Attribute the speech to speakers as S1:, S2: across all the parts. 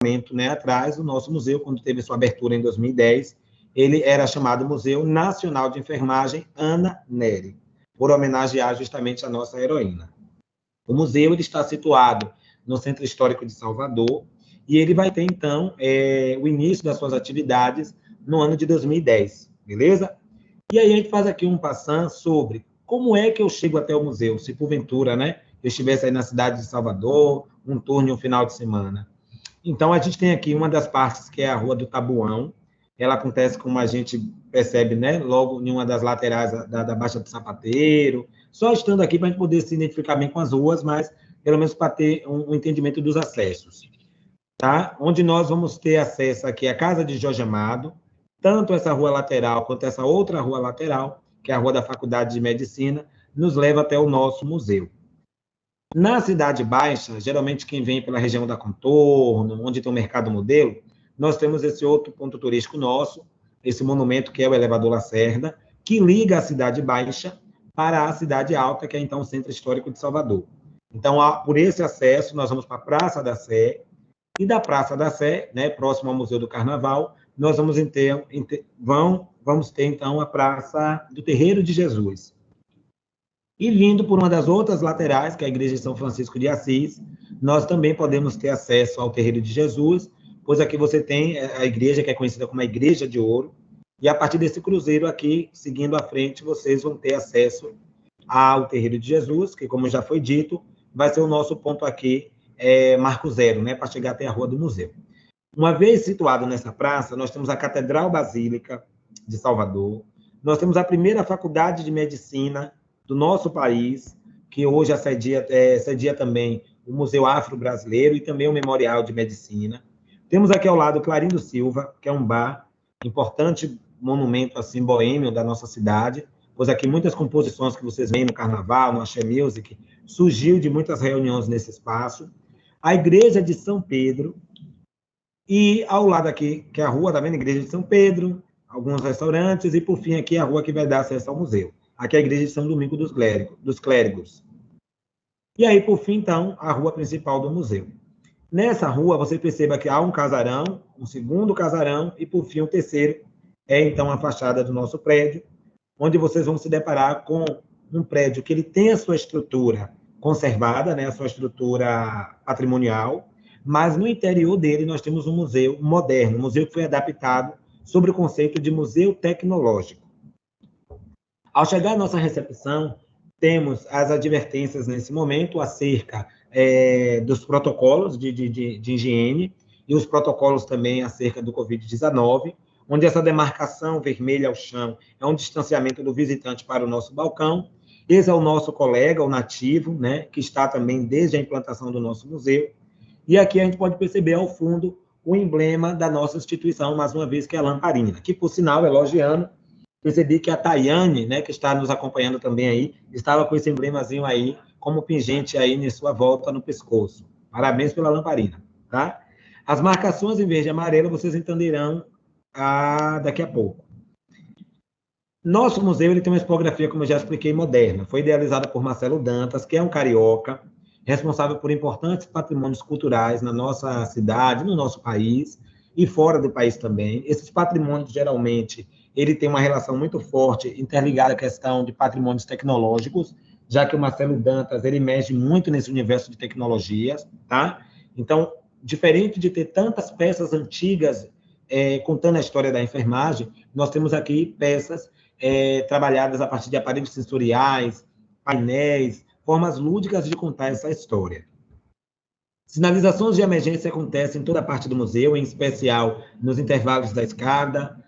S1: momento, né, atrás, o nosso museu, quando teve sua abertura em 2010, ele era chamado Museu Nacional de Enfermagem Ana Nery, por homenagear justamente a nossa heroína. O museu ele está situado no Centro Histórico de Salvador, e ele vai ter, então, o início das suas atividades no ano de 2010, beleza? E aí a gente faz aqui um passant sobre como é que eu chego até o museu, se porventura, né, eu estivesse aí na cidade de Salvador, um turno em um final de semana. Então, a gente tem aqui uma das partes, que é a Rua do Tabuão. Ela acontece, como a gente percebe, né, logo em uma das laterais da Baixa do Sapateiro. Só estando aqui para a gente poder se identificar bem com as ruas, mas pelo menos para ter um entendimento dos acessos. Tá? Onde nós vamos ter acesso aqui à Casa de Jorge Amado, tanto essa rua lateral quanto essa outra rua lateral, que é a Rua da Faculdade de Medicina, nos leva até o nosso museu. Na Cidade Baixa, geralmente quem vem pela região da Contorno, onde tem o Mercado Modelo, nós temos esse outro ponto turístico nosso, esse monumento que é o Elevador Lacerda, que liga a Cidade Baixa para a Cidade Alta, que é então o Centro Histórico de Salvador. Então, por esse acesso, nós vamos para a Praça da Sé, e da Praça da Sé, né, próximo ao Museu do Carnaval, nós vamos ter, então, a Praça do Terreiro de Jesus. E vindo por uma das outras laterais, que é a Igreja de São Francisco de Assis, nós também podemos ter acesso ao Terreiro de Jesus, pois aqui você tem a igreja, que é conhecida como a Igreja de Ouro, e a partir desse cruzeiro aqui, seguindo à frente, vocês vão ter acesso ao Terreiro de Jesus, que, como já foi dito, vai ser o nosso ponto aqui, marco zero, né, para chegar até a Rua do Museu. Uma vez situado nessa praça, nós temos a Catedral Basílica de Salvador, nós temos a primeira faculdade de medicina do nosso país, que hoje cedia também o Museu Afro-Brasileiro e também o Memorial de Medicina. Temos aqui ao lado o Clarindo Silva, que é um bar, importante monumento assim, boêmio da nossa cidade, pois aqui muitas composições que vocês veem no Carnaval, no Axé Music, surgiu de muitas reuniões nesse espaço. A Igreja de São Pedro, e ao lado aqui, que é a rua, tá vendo? Igreja de São Pedro, alguns restaurantes, e por fim aqui a rua que vai dar acesso ao museu. Aqui é a Igreja de São Domingo dos Clérigos. E aí, por fim, então, a rua principal do museu. Nessa rua, você perceba que há um casarão, um segundo casarão, e por fim o terceiro é, então, a fachada do nosso prédio, onde vocês vão se deparar com um prédio que ele tem a sua estrutura conservada, né, a sua estrutura patrimonial, mas no interior dele nós temos um museu moderno, um museu que foi adaptado sobre o conceito de museu tecnológico. Ao chegar à nossa recepção, temos as advertências nesse momento acerca dos protocolos de higiene e os protocolos também acerca do Covid-19, onde essa demarcação vermelha ao chão é um distanciamento do visitante para o nosso balcão. Esse é o nosso colega, o nativo, né, que está também desde a implantação do nosso museu. E aqui a gente pode perceber ao fundo o emblema da nossa instituição, mais uma vez, que é a lamparina, que, por sinal, elogiando, percebi que a Tayane, né, que está nos acompanhando também aí, estava com esse emblemazinho aí, como pingente aí em sua volta no pescoço. Parabéns pela lamparina, tá? As marcações em verde e amarelo vocês entenderão daqui a pouco. Nosso museu ele tem uma tipografia, como eu já expliquei, moderna. Foi idealizada por Marcelo Dantas, que é um carioca, responsável por importantes patrimônios culturais na nossa cidade, no nosso país e fora do país também. Esses patrimônios, geralmente, ele tem uma relação muito forte, interligada à questão de patrimônios tecnológicos, já que o Marcelo Dantas, ele mexe muito nesse universo de tecnologias, tá? Então, diferente de ter tantas peças antigas contando a história da enfermagem, nós temos aqui peças trabalhadas a partir de aparelhos sensoriais, painéis, formas lúdicas de contar essa história. Sinalizações de emergência acontecem em toda a parte do museu, em especial nos intervalos da escada,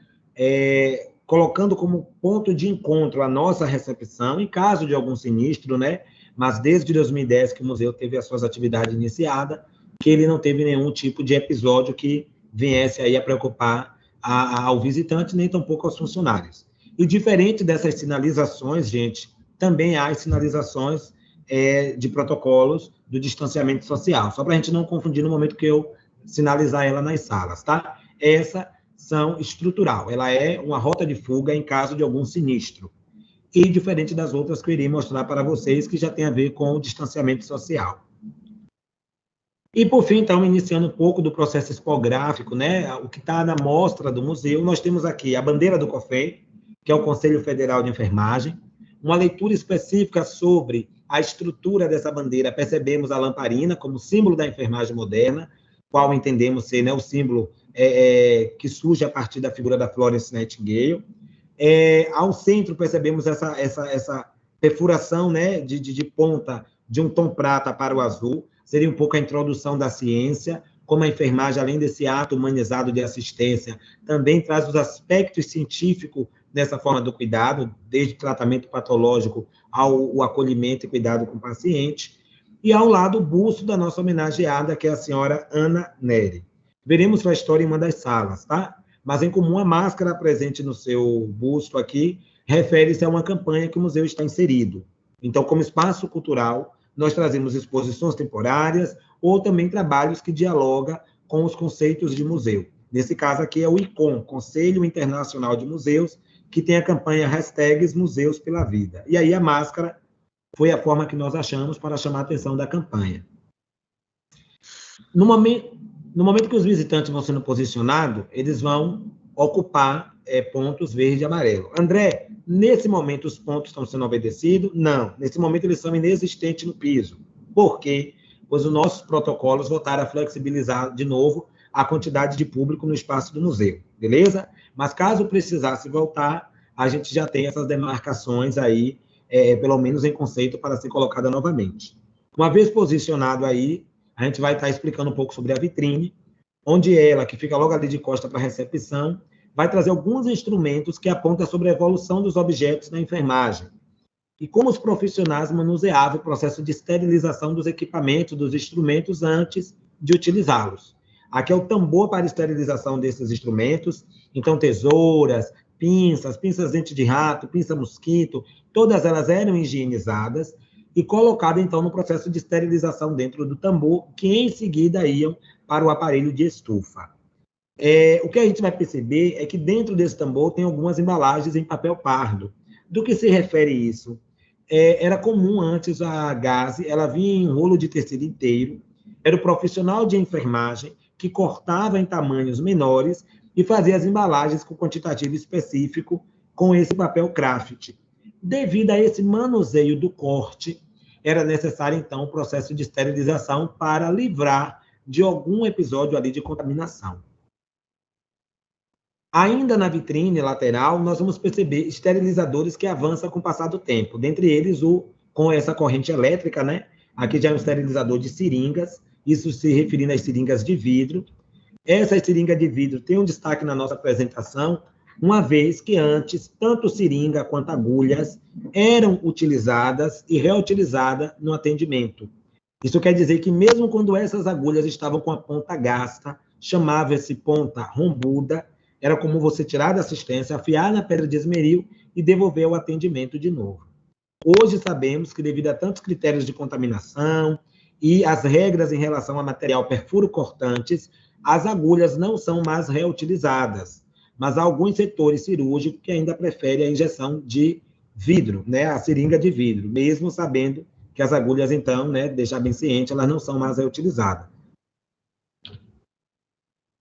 S1: colocando como ponto de encontro a nossa recepção, em caso de algum sinistro, né? Mas desde 2010 que o museu teve as suas atividades iniciadas, que ele não teve nenhum tipo de episódio que viesse aí a preocupar ao visitante, nem tampouco aos funcionários. E diferente dessas sinalizações, gente, também há as sinalizações de protocolos do distanciamento social, só para a gente não confundir no momento que eu sinalizar ela nas salas, tá? Essa são estrutural, ela é uma rota de fuga em caso de algum sinistro. E diferente das outras que eu irei mostrar para vocês, que já tem a ver com o distanciamento social. E, por fim, então, iniciando um pouco do processo expográfico, né, o que está na mostra do museu, nós temos aqui a bandeira do COFEI, que é o Conselho Federal de Enfermagem, uma leitura específica sobre a estrutura dessa bandeira, percebemos a lamparina como símbolo da enfermagem moderna, qual entendemos ser, né, o símbolo que surge a partir da figura da Florence Nightingale. Ao centro, percebemos essa perfuração, né, de ponta de um tom prata para o azul, seria um pouco a introdução da ciência, como a enfermagem, além desse ato humanizado de assistência, também traz os aspectos científicos nessa forma do cuidado, desde tratamento patológico ao acolhimento e cuidado com o paciente, e ao lado o busto da nossa homenageada, que é a senhora Ana Neri. Veremos sua história em uma das salas, tá? Mas, em comum, a máscara presente no seu busto aqui refere-se a uma campanha que o museu está inserido. Então, como espaço cultural, nós trazemos exposições temporárias ou também trabalhos que dialogam com os conceitos de museu. Nesse caso aqui é o ICOM, Conselho Internacional de Museus, que tem a campanha hashtags Museus pela Vida. E aí a máscara foi a forma que nós achamos para chamar a atenção da campanha. No momento que os visitantes vão sendo posicionados, eles vão ocupar pontos verde e amarelo. André, nesse momento os pontos estão sendo obedecidos? Não. Nesse momento eles são inexistentes no piso. Por quê? Pois os nossos protocolos voltaram a flexibilizar de novo a quantidade de público no espaço do museu, beleza? Mas caso precisasse voltar, a gente já tem essas demarcações aí, pelo menos em conceito, para ser colocada novamente. Uma vez posicionado aí, a gente vai estar explicando um pouco sobre a vitrine, onde ela, que fica logo ali de costa para a recepção, vai trazer alguns instrumentos que apontam sobre a evolução dos objetos na enfermagem e como os profissionais manuseavam o processo de esterilização dos equipamentos, dos instrumentos, antes de utilizá-los. Aqui é o tambor para esterilização desses instrumentos, então tesouras, pinças dente de rato, pinça mosquito, todas elas eram higienizadas e colocadas, então, no processo de esterilização dentro do tambor, que em seguida iam para o aparelho de estufa. O que a gente vai perceber é que dentro desse tambor tem algumas embalagens em papel pardo. Do que se refere isso? Era comum antes a gaze, ela vinha em um rolo de tecido inteiro, era o profissional de enfermagem que cortava em tamanhos menores e fazia as embalagens com quantitativo específico com esse papel craft. Devido a esse manuseio do corte, era necessário, então, o processo de esterilização para livrar de algum episódio ali de contaminação. Ainda na vitrine lateral, nós vamos perceber esterilizadores que avançam com o passar do tempo. Dentre eles, com essa corrente elétrica, né? Aqui já é um esterilizador de seringas, isso se referindo às seringas de vidro. Essa seringa de vidro tem um destaque na nossa apresentação, uma vez que antes, tanto seringa quanto agulhas eram utilizadas e reutilizadas no atendimento. Isso quer dizer que mesmo quando essas agulhas estavam com a ponta gasta, chamava-se ponta rombuda, era como você tirar da assistência, afiar na pedra de esmeril e devolver ao atendimento de novo. Hoje sabemos que, devido a tantos critérios de contaminação e as regras em relação a material perfuro-cortantes, as agulhas não são mais reutilizadas, mas há alguns setores cirúrgicos que ainda preferem a injeção de vidro, né, a seringa de vidro, mesmo sabendo que as agulhas, então, né, deixar bem ciente, elas não são mais reutilizadas.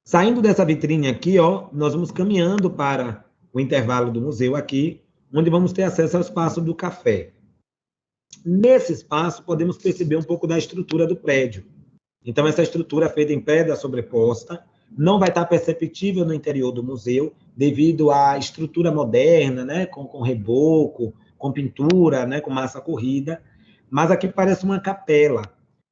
S1: Saindo dessa vitrine aqui, ó, nós vamos caminhando para o intervalo do museu aqui, onde vamos ter acesso ao espaço do café. Nesse espaço, podemos perceber um pouco da estrutura do prédio. Então, essa estrutura feita em pedra sobreposta não vai estar perceptível no interior do museu, devido à estrutura moderna, né, com reboco, com pintura, né, com massa corrida, mas aqui parece uma capela.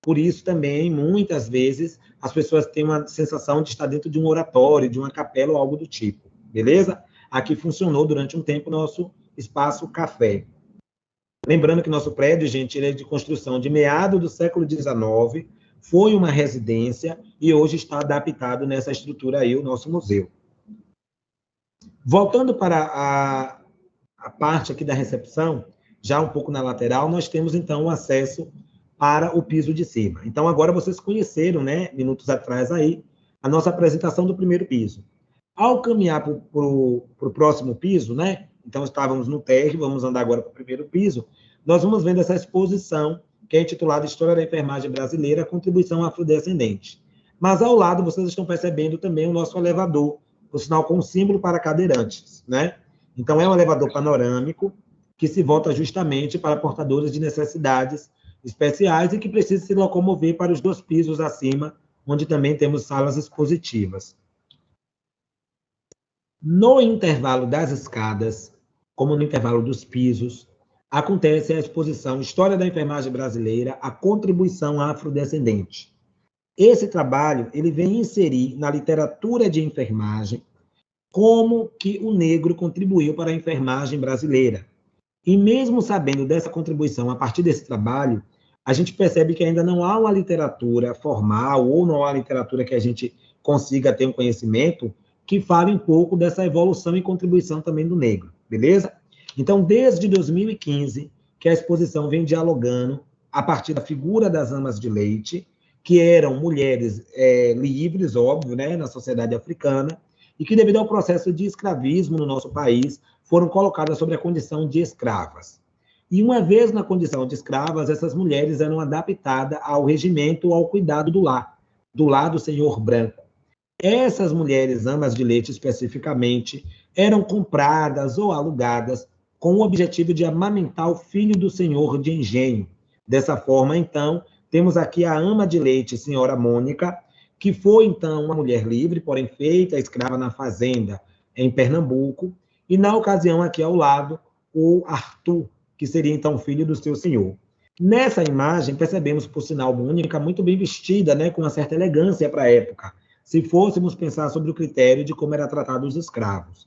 S1: Por isso, também, muitas vezes, as pessoas têm uma sensação de estar dentro de um oratório, de uma capela ou algo do tipo, beleza? Aqui funcionou durante um tempo nosso espaço café. Lembrando que nosso prédio, gente, ele é de construção de meados do século XIX, foi uma residência e hoje está adaptado nessa estrutura aí, o nosso museu. Voltando para a parte aqui da recepção, já um pouco na lateral, nós temos, então, o acesso para o piso de cima. Então, agora vocês conheceram, né, minutos atrás aí, a nossa apresentação do primeiro piso. Ao caminhar para o próximo piso, né, então estávamos no térreo, vamos andar agora para o primeiro piso, nós vamos vendo essa exposição que é intitulado História da Enfermagem Brasileira, Contribuição Afrodescendente. Mas, ao lado, vocês estão percebendo também o nosso elevador, por sinal com símbolo para cadeirantes, né? Então, é um elevador panorâmico que se volta justamente para portadores de necessidades especiais e que precisam se locomover para os 2 pisos acima, onde também temos salas expositivas. No intervalo das escadas, como no intervalo dos pisos, acontece a exposição História da Enfermagem Brasileira, a contribuição afrodescendente. Esse trabalho ele vem inserir na literatura de enfermagem como que o negro contribuiu para a enfermagem brasileira. E mesmo sabendo dessa contribuição a partir desse trabalho, a gente percebe que ainda não há uma literatura formal ou não há uma literatura que a gente consiga ter um conhecimento que fale um pouco dessa evolução e contribuição também do negro, beleza? Então, desde 2015, que a exposição vem dialogando a partir da figura das amas de leite, que eram mulheres livres, óbvio, né, na sociedade africana, e que, devido ao processo de escravismo no nosso país, foram colocadas sobre a condição de escravas. E, uma vez na condição de escravas, essas mulheres eram adaptadas ao regimento, ao cuidado do lar do senhor branco. Essas mulheres, amas de leite especificamente, eram compradas ou alugadas com o objetivo de amamentar o filho do senhor de engenho. Dessa forma, então, temos aqui a ama de leite, senhora Mônica, que foi, então, uma mulher livre, porém feita escrava na fazenda em Pernambuco, e, na ocasião, aqui ao lado, o Arthur, que seria, então, filho do seu senhor. Nessa imagem, percebemos, por sinal, Mônica muito bem vestida, né, com uma certa elegância para a época, se fôssemos pensar sobre o critério de como era tratado os escravos.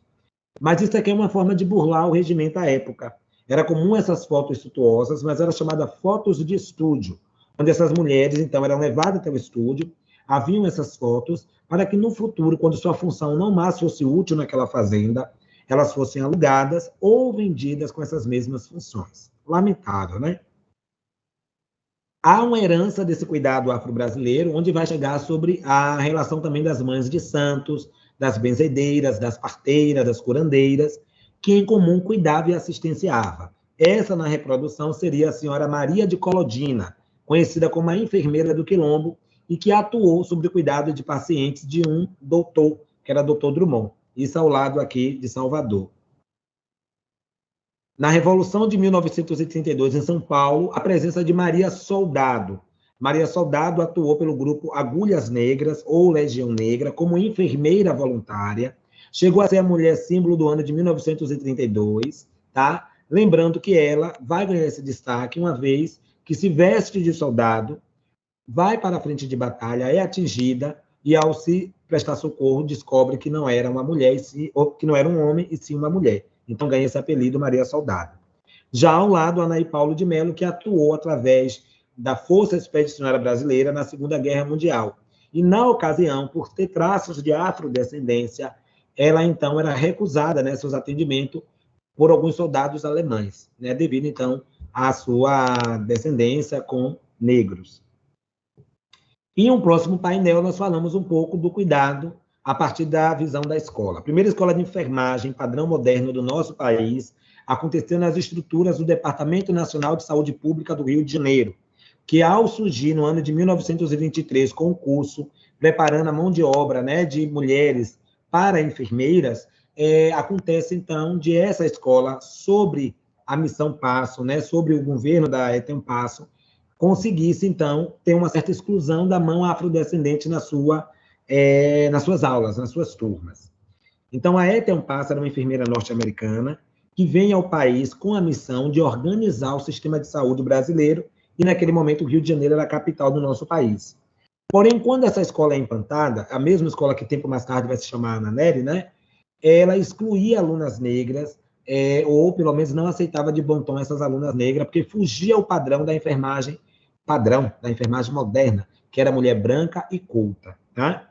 S1: Mas isso aqui é uma forma de burlar o regimento à época. Era comum essas fotos suntuosas, mas era chamada fotos de estúdio, onde essas mulheres, então, eram levadas até o estúdio, haviam essas fotos, para que no futuro, quando sua função não mais fosse útil naquela fazenda, elas fossem alugadas ou vendidas com essas mesmas funções. Lamentável, né? Há uma herança desse cuidado afro-brasileiro, onde vai chegar sobre a relação também das mães de santos, das benzedeiras, das parteiras, das curandeiras, que em comum cuidava e assistenciava. Essa, na reprodução, seria a senhora Maria de Colodina, conhecida como a enfermeira do Quilombo, e que atuou sobre o cuidado de pacientes de um doutor, que era doutor Drummond. Isso ao lado aqui de Salvador. Na Revolução de 1932, em São Paulo, a presença de Maria Soldado. Maria Soldado atuou pelo grupo Agulhas Negras, ou Legião Negra, como enfermeira voluntária. Chegou a ser a mulher símbolo do ano de 1932, tá? Lembrando que ela vai ganhar esse destaque uma vez que se veste de soldado, vai para a frente de batalha, é atingida, e ao se prestar socorro, descobre que não era uma mulher, ou que não era um homem, e sim uma mulher. Então, ganha esse apelido Maria Soldado. Já ao lado, Anaí Paulo de Melo, que atuou através da Força Expedicionária Brasileira na Segunda Guerra Mundial. E, na ocasião, por ter traços de afrodescendência, ela, então, era recusada, né, seus atendimentos por alguns soldados alemães, né, devido, então, à sua descendência com negros. E em um próximo painel, nós falamos um pouco do cuidado a partir da visão da escola. A primeira escola de enfermagem padrão moderno do nosso país aconteceu nas estruturas do Departamento Nacional de Saúde Pública do Rio de Janeiro, que, ao surgir no ano de 1923 com o curso preparando a mão de obra, né, de mulheres para enfermeiras, acontece, então, de essa escola, sobre a missão Passo, né, sobre o governo da Etem Passo, conseguisse, então, ter uma certa exclusão da mão afrodescendente nas suas aulas, nas suas turmas. Então, a Etem Passo era uma enfermeira norte-americana que vem ao país com a missão de organizar o sistema de saúde brasileiro, e, naquele momento, o Rio de Janeiro era a capital do nosso país. Porém, quando essa escola é implantada, a mesma escola que tempo mais tarde vai se chamar Ana Nery, né, ela excluía alunas negras, ou, pelo menos, não aceitava de bom tom essas alunas negras, porque fugia ao padrão da enfermagem moderna, que era mulher branca e culta, tá?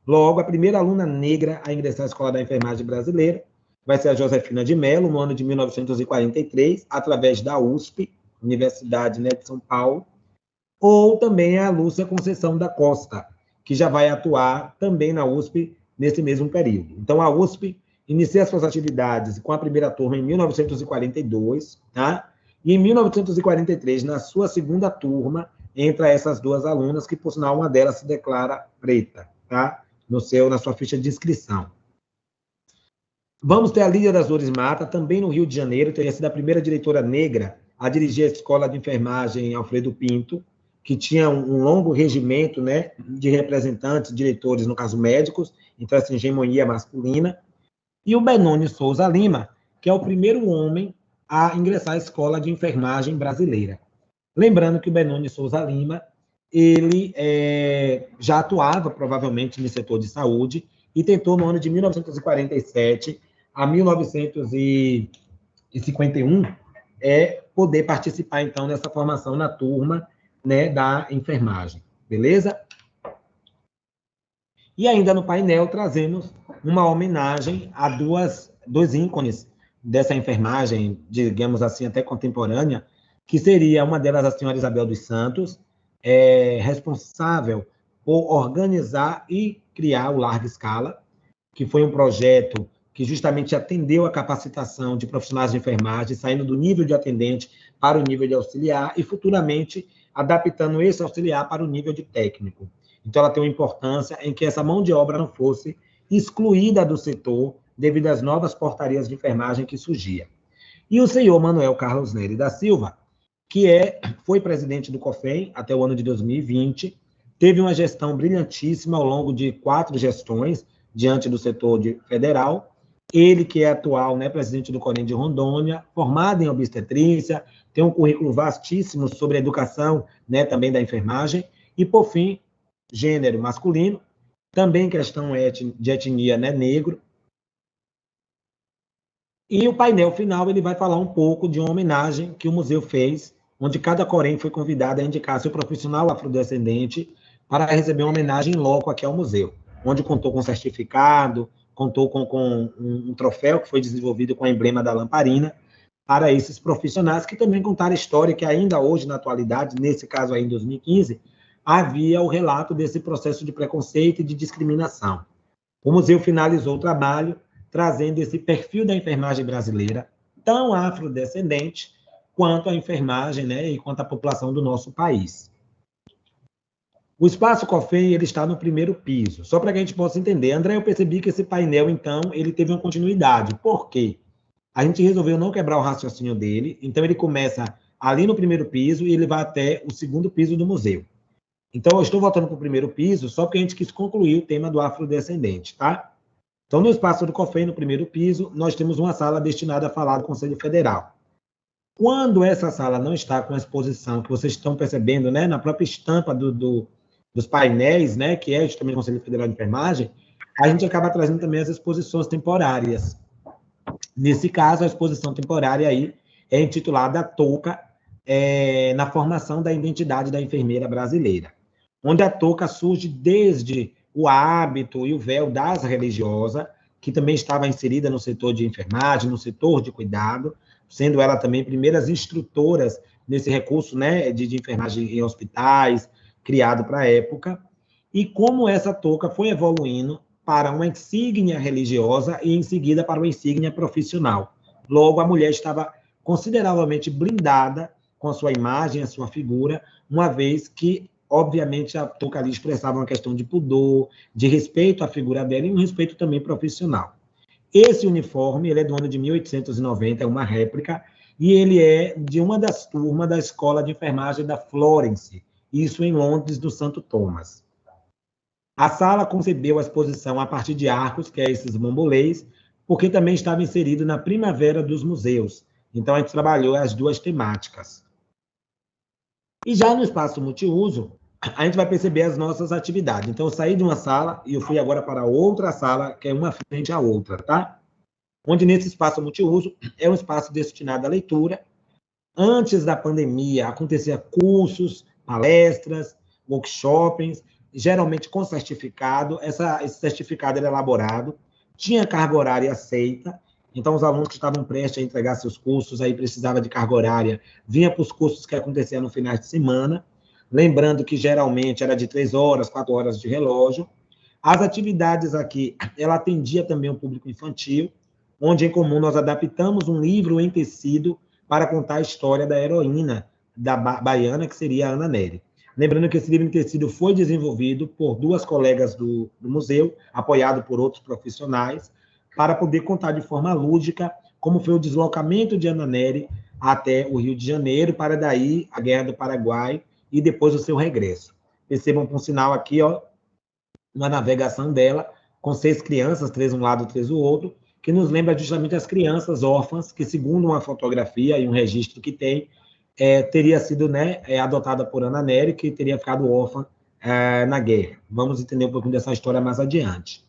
S1: Logo, a primeira aluna negra a ingressar à Escola da Enfermagem Brasileira vai ser a Josefina de Mello, no ano de 1943, através da USP, Universidade, né, de São Paulo, ou também a Lúcia Conceição da Costa, que já vai atuar também na USP nesse mesmo período. Então, a USP inicia suas atividades com a primeira turma em 1942, tá? E em 1943, na sua segunda turma, entra essas duas alunas, que, por sinal, uma delas se declara preta, tá? Na sua ficha de inscrição. Vamos ter a Lídia das Dores Mata, também no Rio de Janeiro, teria sido a primeira diretora negra a dirigir a Escola de Enfermagem Alfredo Pinto, que tinha um longo regimento, né, de representantes, diretores, no caso médicos, então essa hegemonia masculina. E o Benoni Souza Lima, que é o primeiro homem a ingressar à Escola de Enfermagem brasileira. Lembrando que o Benoni Souza Lima, ele já atuava, provavelmente, no setor de saúde, e tentou, no ano de 1947 a 1951, poder participar, então, dessa formação na turma, né, da enfermagem. Beleza? E ainda no painel trazemos uma homenagem a dois ícones dessa enfermagem, digamos assim, até contemporânea, que seria uma delas a senhora Isabel dos Santos, responsável por organizar e criar o Larga Escala, que foi um projeto que justamente atendeu a capacitação de profissionais de enfermagem, saindo do nível de atendente para o nível de auxiliar e, futuramente, adaptando esse auxiliar para o nível de técnico. Então, ela tem uma importância em que essa mão de obra não fosse excluída do setor devido às novas portarias de enfermagem que surgiam. E o senhor Manuel Carlos Nery da Silva, que foi presidente do COFEM até o ano de 2020, teve uma gestão brilhantíssima ao longo de 4 gestões diante do setor federal. Ele, que é atual, né, presidente do CONEM de Rondônia, formado em obstetrícia, tem um currículo vastíssimo sobre a educação, né, também da enfermagem, e, por fim, gênero masculino, também questão de etnia, né, negro. E o painel final ele vai falar um pouco de uma homenagem que o museu fez, onde cada corém foi convidado a indicar seu profissional afrodescendente para receber uma homenagem em loco aqui ao museu, onde contou com certificado, contou com um troféu que foi desenvolvido com o emblema da lamparina, para esses profissionais que também contaram a história que ainda hoje, na atualidade, nesse caso aí em 2015, havia o relato desse processo de preconceito e de discriminação. O museu finalizou o trabalho trazendo esse perfil da enfermagem brasileira, tão afrodescendente quanto a enfermagem, né, e quanto a população do nosso país. O Espaço COFEM, ele está no primeiro piso. Só para que a gente possa entender, André, eu percebi que esse painel, então, ele teve uma continuidade. Por quê? A gente resolveu não quebrar o raciocínio dele, então ele começa ali no primeiro piso e ele vai até o segundo piso do museu. Então, eu estou voltando para o primeiro piso só porque a gente quis concluir o tema do afrodescendente, tá? Então, no espaço do COFEM, no primeiro piso, nós temos uma sala destinada a falar do Conselho Federal. Quando essa sala não está com a exposição que vocês estão percebendo, né, na própria estampa dos painéis, né, que é justamente o Conselho Federal de Enfermagem, a gente acaba trazendo também as exposições temporárias. Nesse caso, a exposição temporária aí é intitulada Touca, na formação da identidade da enfermeira brasileira, onde a touca surge desde o hábito e o véu das religiosas, que também estava inserida no setor de enfermagem, no setor de cuidado, sendo ela também primeiras instrutoras nesse recurso, né, de enfermagem em hospitais, criado para a época, e como essa touca foi evoluindo para uma insígnia religiosa e, em seguida, para uma insígnia profissional. Logo, a mulher estava consideravelmente blindada com a sua imagem, a sua figura, uma vez que, obviamente, a touca ali expressava uma questão de pudor, de respeito à figura dela e um respeito também profissional. Esse uniforme, ele é do ano de 1890, é uma réplica, e ele é de uma das turmas da Escola de Enfermagem da Florence, isso em Londres, do Santo Thomas. A sala concebeu a exposição a partir de arcos, que é esses bambolês, porque também estava inserido na Primavera dos Museus. Então, a gente trabalhou as duas temáticas. E já no espaço multiuso, a gente vai perceber as nossas atividades. Então, eu saí de uma sala e eu fui agora para outra sala, que é uma frente à outra, tá? Onde, nesse espaço multiuso, é um espaço destinado à leitura. Antes da pandemia, acontecia cursos, palestras, workshops, geralmente com certificado. Esse certificado era elaborado, tinha carga horária aceita, então os alunos que estavam prestes a entregar seus cursos, aí precisava de carga horária, vinha para os cursos que aconteciam no final de semana, lembrando que geralmente era de 3 horas, 4 horas de relógio. As atividades aqui, ela atendia também o público infantil, onde em comum nós adaptamos um livro em tecido para contar a história da heroína da baiana, que seria a Ana Nery. Lembrando que esse livro em tecido foi desenvolvido por duas colegas do museu, apoiado por outros profissionais, para poder contar de forma lúdica como foi o deslocamento de Ana Nery até o Rio de Janeiro, para daí a Guerra do Paraguai e depois o seu regresso. Percebam por um sinal aqui, ó, uma navegação dela, com 6 crianças, 3 um lado, 3 o outro, que nos lembra justamente as crianças órfãs, que segundo uma fotografia e um registro que tem, teria sido, né, adotada por Ana Nery, que teria ficado órfã na guerra. Vamos entender um pouquinho dessa história mais adiante.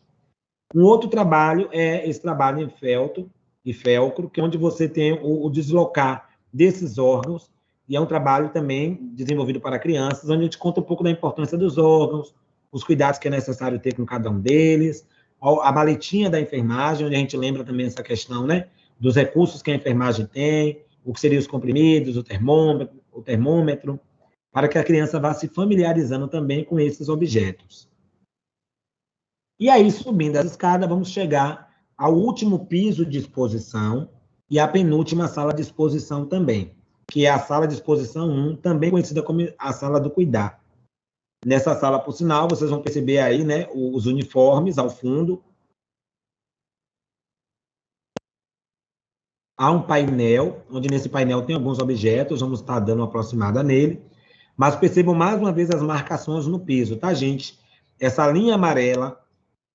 S1: Um outro trabalho é esse trabalho em feltro e felcro, que é onde você tem o deslocar desses órgãos, e é um trabalho também desenvolvido para crianças, onde a gente conta um pouco da importância dos órgãos, os cuidados que é necessário ter com cada um deles, a maletinha da enfermagem, onde a gente lembra também essa questão, né, dos recursos que a enfermagem tem, o que seriam os comprimidos, o termômetro, para que a criança vá se familiarizando também com esses objetos. E aí, subindo as escadas, vamos chegar ao último piso de exposição e à penúltima sala de exposição também, que é a sala de exposição 1, também conhecida como a sala do cuidar. Nessa sala, por sinal, vocês vão perceber aí, né, os uniformes ao fundo. Há um painel, onde nesse painel tem alguns objetos, vamos estar dando uma aproximada nele, mas percebam mais uma vez as marcações no piso, tá, gente? Essa linha amarela,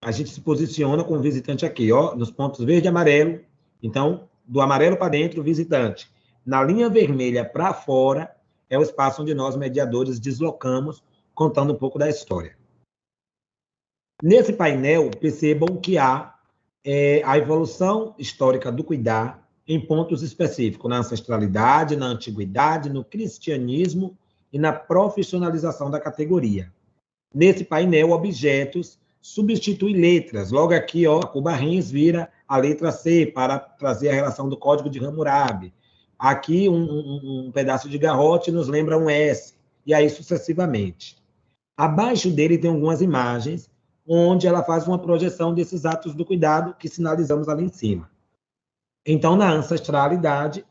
S1: a gente se posiciona com o visitante aqui, ó, nos pontos verde e amarelo. Então, do amarelo para dentro, o visitante. Na linha vermelha para fora, é o espaço onde nós, mediadores, deslocamos, contando um pouco da história. Nesse painel, percebam que há a evolução histórica do cuidar em pontos específicos, na ancestralidade, na antiguidade, no cristianismo e na profissionalização da categoria. Nesse painel, objetos substitui letras. Logo aqui, ó, o Barrens vira a letra C para trazer a relação do código de Hammurabi. Aqui, um pedaço de garrote nos lembra um S, e aí sucessivamente. Abaixo dele tem algumas imagens, onde ela faz uma projeção desses atos do cuidado que sinalizamos ali em cima. Então, na ancestralidade,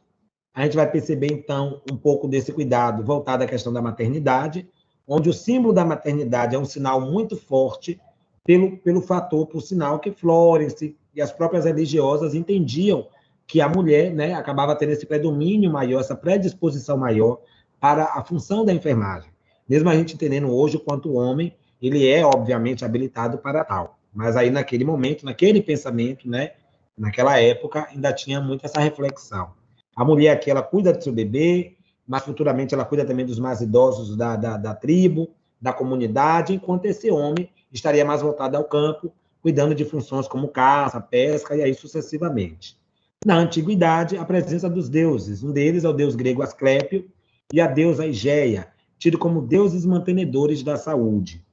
S1: a gente vai perceber, então, um pouco desse cuidado voltado à questão da maternidade, onde o símbolo da maternidade é um sinal muito forte pelo fator, por sinal, que Florence e as próprias religiosas entendiam que a mulher, né, acabava tendo esse predomínio maior, essa predisposição maior para a função da enfermagem. Mesmo a gente entendendo hoje o quanto o homem, ele é, obviamente, habilitado para tal. Mas aí, naquele momento, naquele pensamento, né, naquela época, ainda tinha muito essa reflexão. A mulher aqui, ela cuida do seu bebê, mas futuramente ela cuida também dos mais idosos da tribo, da comunidade, enquanto esse homem estaria mais voltado ao campo, cuidando de funções como caça, pesca, e aí sucessivamente. Na antiguidade, a presença dos deuses. Um deles é o deus grego Asclépio e a deusa Higeia, tido como deuses mantenedores da saúde.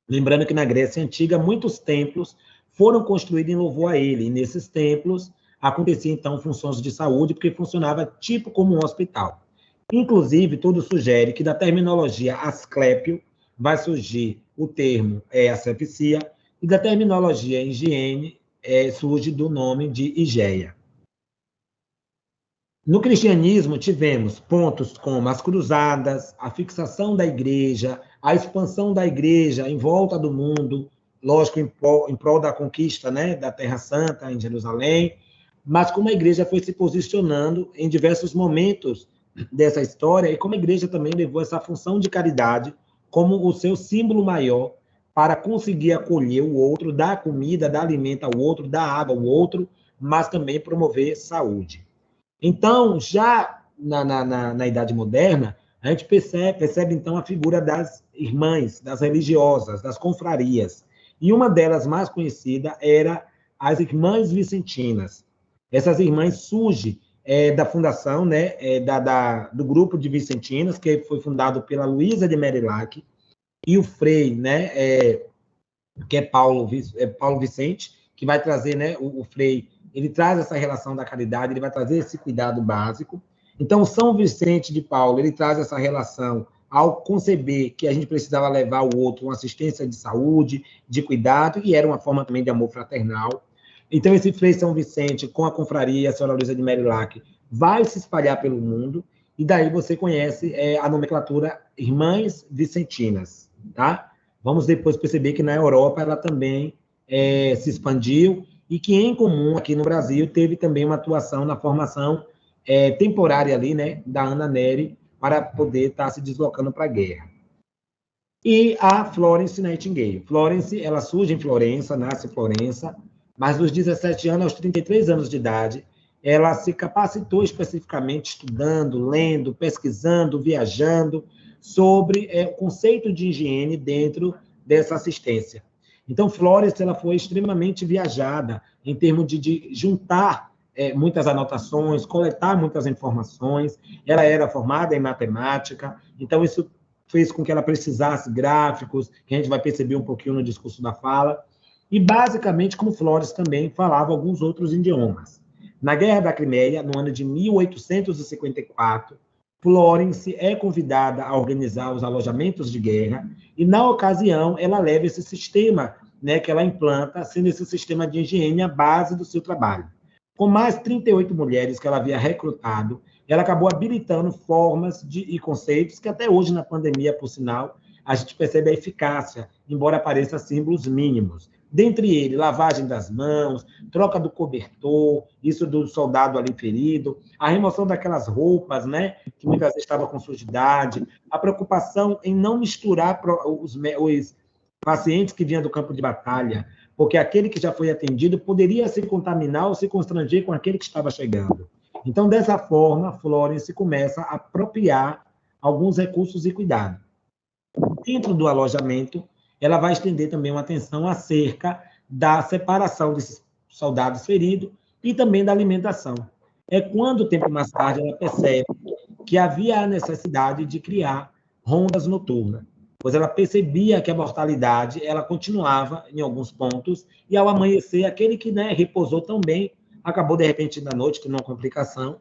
S1: Lembrando que na Grécia Antiga, muitos templos foram construídos em louvor a ele, e nesses templos aconteciam, então, funções de saúde, porque funcionava tipo como um hospital. Inclusive, tudo sugere que da terminologia Asclépio vai surgir o termo asepsia, e da terminologia higiene surge do nome de Higeia. No cristianismo, tivemos pontos como as cruzadas, a fixação da igreja, a expansão da igreja em volta do mundo, lógico, em prol da conquista, né, da Terra Santa, em Jerusalém, mas como a igreja foi se posicionando em diversos momentos dessa história, e como a igreja também levou essa função de caridade como o seu símbolo maior para conseguir acolher o outro, dar comida, dar alimento ao outro, dar água ao outro, mas também promover saúde. Então, já na Idade Moderna, a gente percebe, então, a figura das irmãs, das religiosas, das confrarias. E uma delas mais conhecida era as Irmãs Vicentinas. Essas irmãs surgem da fundação, né, do grupo de Vicentinas, que foi fundado pela Luísa de Merilac, e o Frei, né, que é Paulo Vicente, que vai trazer, né, o Frei, ele traz essa relação da caridade, ele vai trazer esse cuidado básico. Então, São Vicente de Paulo, ele traz essa relação ao conceber que a gente precisava levar ao outro uma assistência de saúde, de cuidado, e era uma forma também de amor fraternal. Então, esse Frei São Vicente, com a confraria, a senhora Luísa de Merilac, vai se espalhar pelo mundo, e daí você conhece a nomenclatura Irmãs Vicentinas, tá? Vamos depois perceber que na Europa ela também se expandiu, e que, em comum, aqui no Brasil, teve também uma atuação na formação temporária ali, né, da Ana Nery, para poder estar se deslocando para a guerra. E a Florence Nightingale. Florence, ela surge em Florença, nasce em Florença, mas dos 17 anos aos 33 anos de idade, ela se capacitou especificamente estudando, lendo, pesquisando, viajando sobre o conceito de higiene dentro dessa assistência. Então, Florence, ela foi extremamente viajada em termos de juntar muitas anotações, coletar muitas informações. Ela era formada em matemática, então isso fez com que ela precisasse gráficos, que a gente vai perceber um pouquinho no discurso da fala, e basicamente, como Florence também falava alguns outros idiomas. Na Guerra da Crimeia, no ano de 1854, Florence é convidada a organizar os alojamentos de guerra, e, na ocasião, ela leva esse sistema, né, que ela implanta, sendo esse sistema de higiene a base do seu trabalho. Com mais 38 mulheres que ela havia recrutado, ela acabou habilitando formas e conceitos que até hoje, na pandemia, por sinal, a gente percebe a eficácia, embora apareçam símbolos mínimos. Dentre eles, lavagem das mãos, troca do cobertor, isso do soldado ali ferido, a remoção daquelas roupas, né, que muitas vezes estavam com sujidade, a preocupação em não misturar os pacientes que vinham do campo de batalha, porque aquele que já foi atendido poderia se contaminar ou se constranger com aquele que estava chegando. Então, dessa forma, Florence começa a apropriar alguns recursos e cuidados. Dentro do alojamento, ela vai estender também uma atenção acerca da separação desses soldados feridos e também da alimentação. É quando, tempo mais tarde, ela percebe que havia a necessidade de criar rondas noturnas, pois ela percebia que a mortalidade ela continuava em alguns pontos, e ao amanhecer, aquele que, né, repousou tão bem, acabou, de repente, na noite, tendo uma complicação,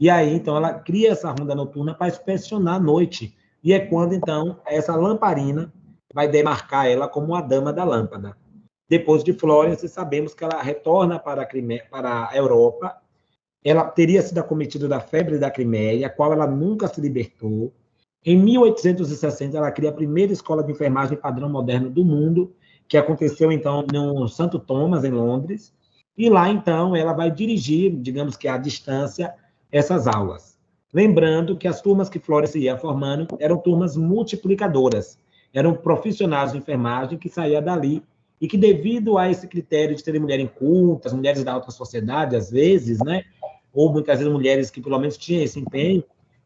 S1: e aí, então, ela cria essa ronda noturna para inspecionar a noite, e é quando, então, essa lamparina vai demarcar ela como a dama da lâmpada. Depois de Florence, sabemos que ela retorna para a Europa, ela teria sido acometida da febre da Crimeia, a qual ela nunca se libertou. Em 1860, ela cria a primeira escola de enfermagem padrão moderno do mundo, que aconteceu, então, no Santo Thomas, em Londres, e lá, então, ela vai dirigir, digamos que à distância, essas aulas. Lembrando que as turmas que Florence ia formando eram turmas multiplicadoras, eram profissionais de enfermagem que saíam dali e que, devido a esse critério de terem mulheres incultas, mulheres da alta sociedade, às vezes, né, ou muitas vezes mulheres que pelo menos tinham esse empenho,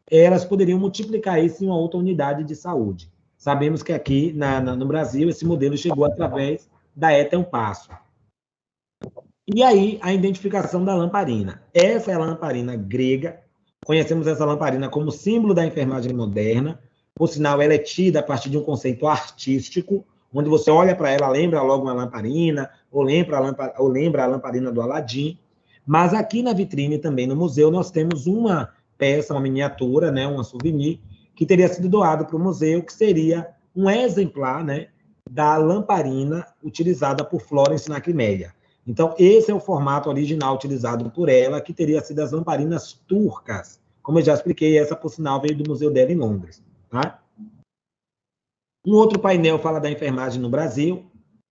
S1: elas poderiam multiplicar isso em uma outra unidade de saúde. Sabemos que aqui no Brasil esse modelo chegou através da Eton Passo. E aí, a identificação da lamparina. Essa é a lamparina grega. Conhecemos essa lamparina como símbolo da enfermagem moderna. Por sinal, ela é tida a partir de um conceito artístico, onde você olha para ela, lembra logo uma lamparina, ou lembra a lamparina do Aladim. Mas aqui na vitrine, também no museu, nós temos uma peça, uma miniatura, né, uma souvenir, que teria sido doado para o museu, que seria um exemplar, né, da lamparina utilizada por Florence na Crimeia. Então, esse é o formato original utilizado por ela, que teria sido as lamparinas turcas. Como eu já expliquei, essa, por sinal, veio do museu dela em Londres. Tá? Um outro painel fala da enfermagem no Brasil.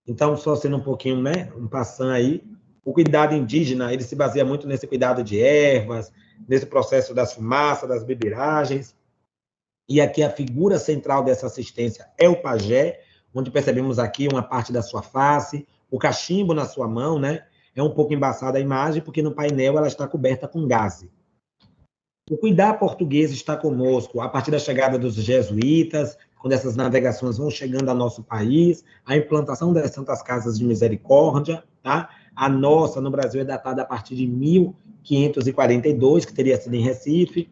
S1: Então, só sendo um pouquinho, né, um passando aí, o cuidado indígena, ele se baseia muito nesse cuidado de ervas, nesse processo das fumaças, das bebeiragens. E aqui a figura central dessa assistência é o pajé, onde percebemos aqui uma parte da sua face, o cachimbo na sua mão, né? É um pouco embaçada a imagem, porque no painel ela está coberta com gaze. O cuidar português está conosco a partir da chegada dos jesuítas, quando essas navegações vão chegando ao nosso país, a implantação das Santas Casas de Misericórdia, tá? A nossa, no Brasil, é datada a partir de 1542, que teria sido em Recife,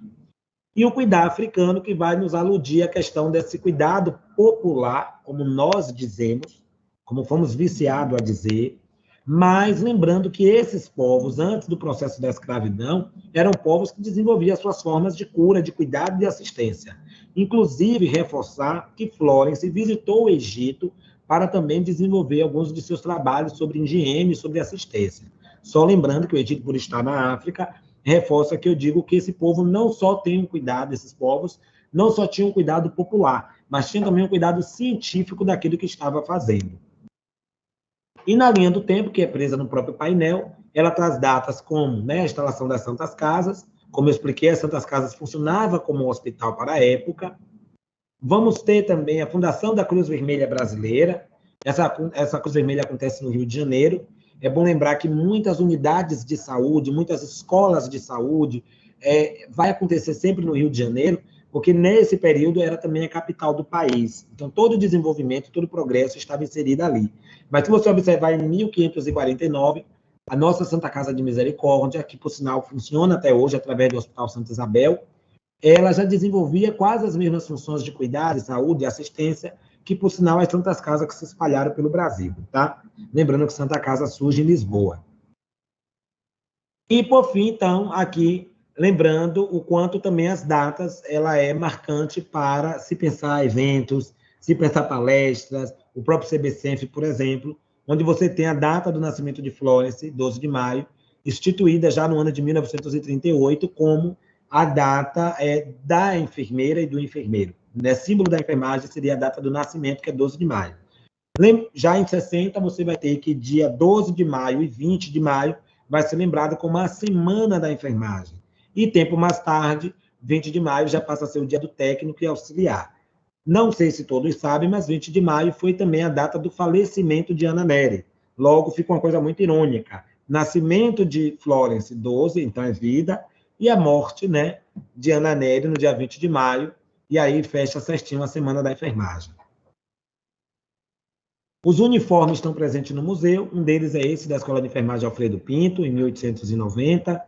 S1: e o cuidar africano, que vai nos aludir à questão desse cuidado popular, como nós dizemos, como fomos viciados a dizer, mas lembrando que esses povos, antes do processo da escravidão, eram povos que desenvolviam as suas formas de cura, de cuidado e de assistência. Inclusive, reforçar que Florence visitou o Egito para também desenvolver alguns de seus trabalhos sobre higiene e sobre assistência. Só lembrando que o Egito, por estar na África, reforça que eu digo que esse povo não só tem um cuidado, esses povos, não só tinham um cuidado popular, mas tinham também um cuidado científico daquilo que estava fazendo. E na linha do tempo, que é presa no próprio painel, ela traz datas como, né, a instalação das Santas Casas, como eu expliquei, as Santas Casas funcionavam como um hospital para a época. Vamos ter também a fundação da Cruz Vermelha Brasileira. Essa Cruz Vermelha acontece no Rio de Janeiro. É bom lembrar que muitas unidades de saúde, muitas escolas de saúde, vai acontecer sempre no Rio de Janeiro, porque nesse período era também a capital do país. Então, todo o desenvolvimento, todo o progresso estava inserido ali. Mas se você observar, em 1549, a nossa Santa Casa de Misericórdia, que, por sinal, funciona até hoje através do Hospital Santa Isabel, ela já desenvolvia quase as mesmas funções de cuidado, saúde e assistência, que, por sinal, as Santas Casas que se espalharam pelo Brasil, tá? Lembrando que Santa Casa surge em Lisboa. E, por fim, então, aqui, lembrando o quanto também as datas, ela é marcante para se pensar eventos, se pensar palestras, o próprio CBCenf, por exemplo, onde você tem a data do nascimento de Florence, 12 de maio, instituída já no ano de 1938 como a data da enfermeira e do enfermeiro. Né? Símbolo da enfermagem seria a data do nascimento, que é 12 de maio. Já em 60, você vai ter que dia 12 de maio e 20 de maio vai ser lembrado como a Semana da Enfermagem. E tempo mais tarde, 20 de maio, já passa a ser o dia do técnico e auxiliar. Não sei se todos sabem, mas 20 de maio foi também a data do falecimento de Ana Nery. Logo, fica uma coisa muito irônica. Nascimento de Florence, 12, então é vida, e a morte, né, de Ana Nery no dia 20 de maio, e aí fecha certinho a Semana da Enfermagem. Os uniformes estão presentes no museu, um deles é esse da Escola de Enfermagem Alfredo Pinto, em 1890,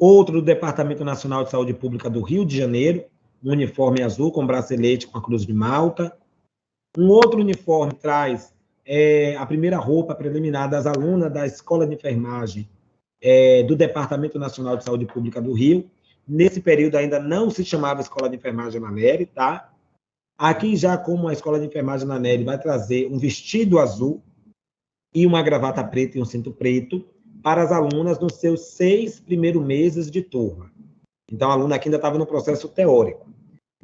S1: outro do Departamento Nacional de Saúde Pública do Rio de Janeiro, um uniforme azul com bracelete com a Cruz de Malta. Um outro uniforme traz a primeira roupa preliminar das alunas da Escola de Enfermagem do Departamento Nacional de Saúde Pública do Rio. Nesse período ainda não se chamava Escola de Enfermagem Ana Nery, tá? Aqui já como a Escola de Enfermagem Ana Nery vai trazer um vestido azul e uma gravata preta e um cinto preto para as alunas nos seus 6 primeiros meses de turma. Então, a aluna aqui ainda estava no processo teórico.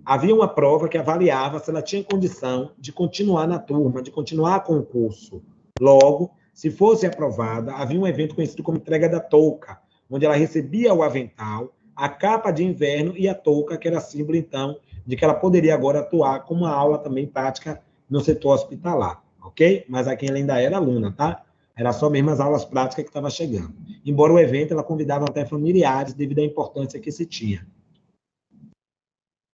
S1: Havia uma prova que avaliava se ela tinha condição de continuar na turma, de continuar com o curso. Logo, se fosse aprovada, havia um evento conhecido como entrega da touca, onde ela recebia o avental, a capa de inverno e a touca, que era símbolo, então, de que ela poderia agora atuar como uma aula também prática no setor hospitalar, ok? Mas aqui ela ainda era aluna, tá? Era só mesmo as aulas práticas que estava chegando. Embora o evento, ela convidava até familiares, devido à importância que se tinha.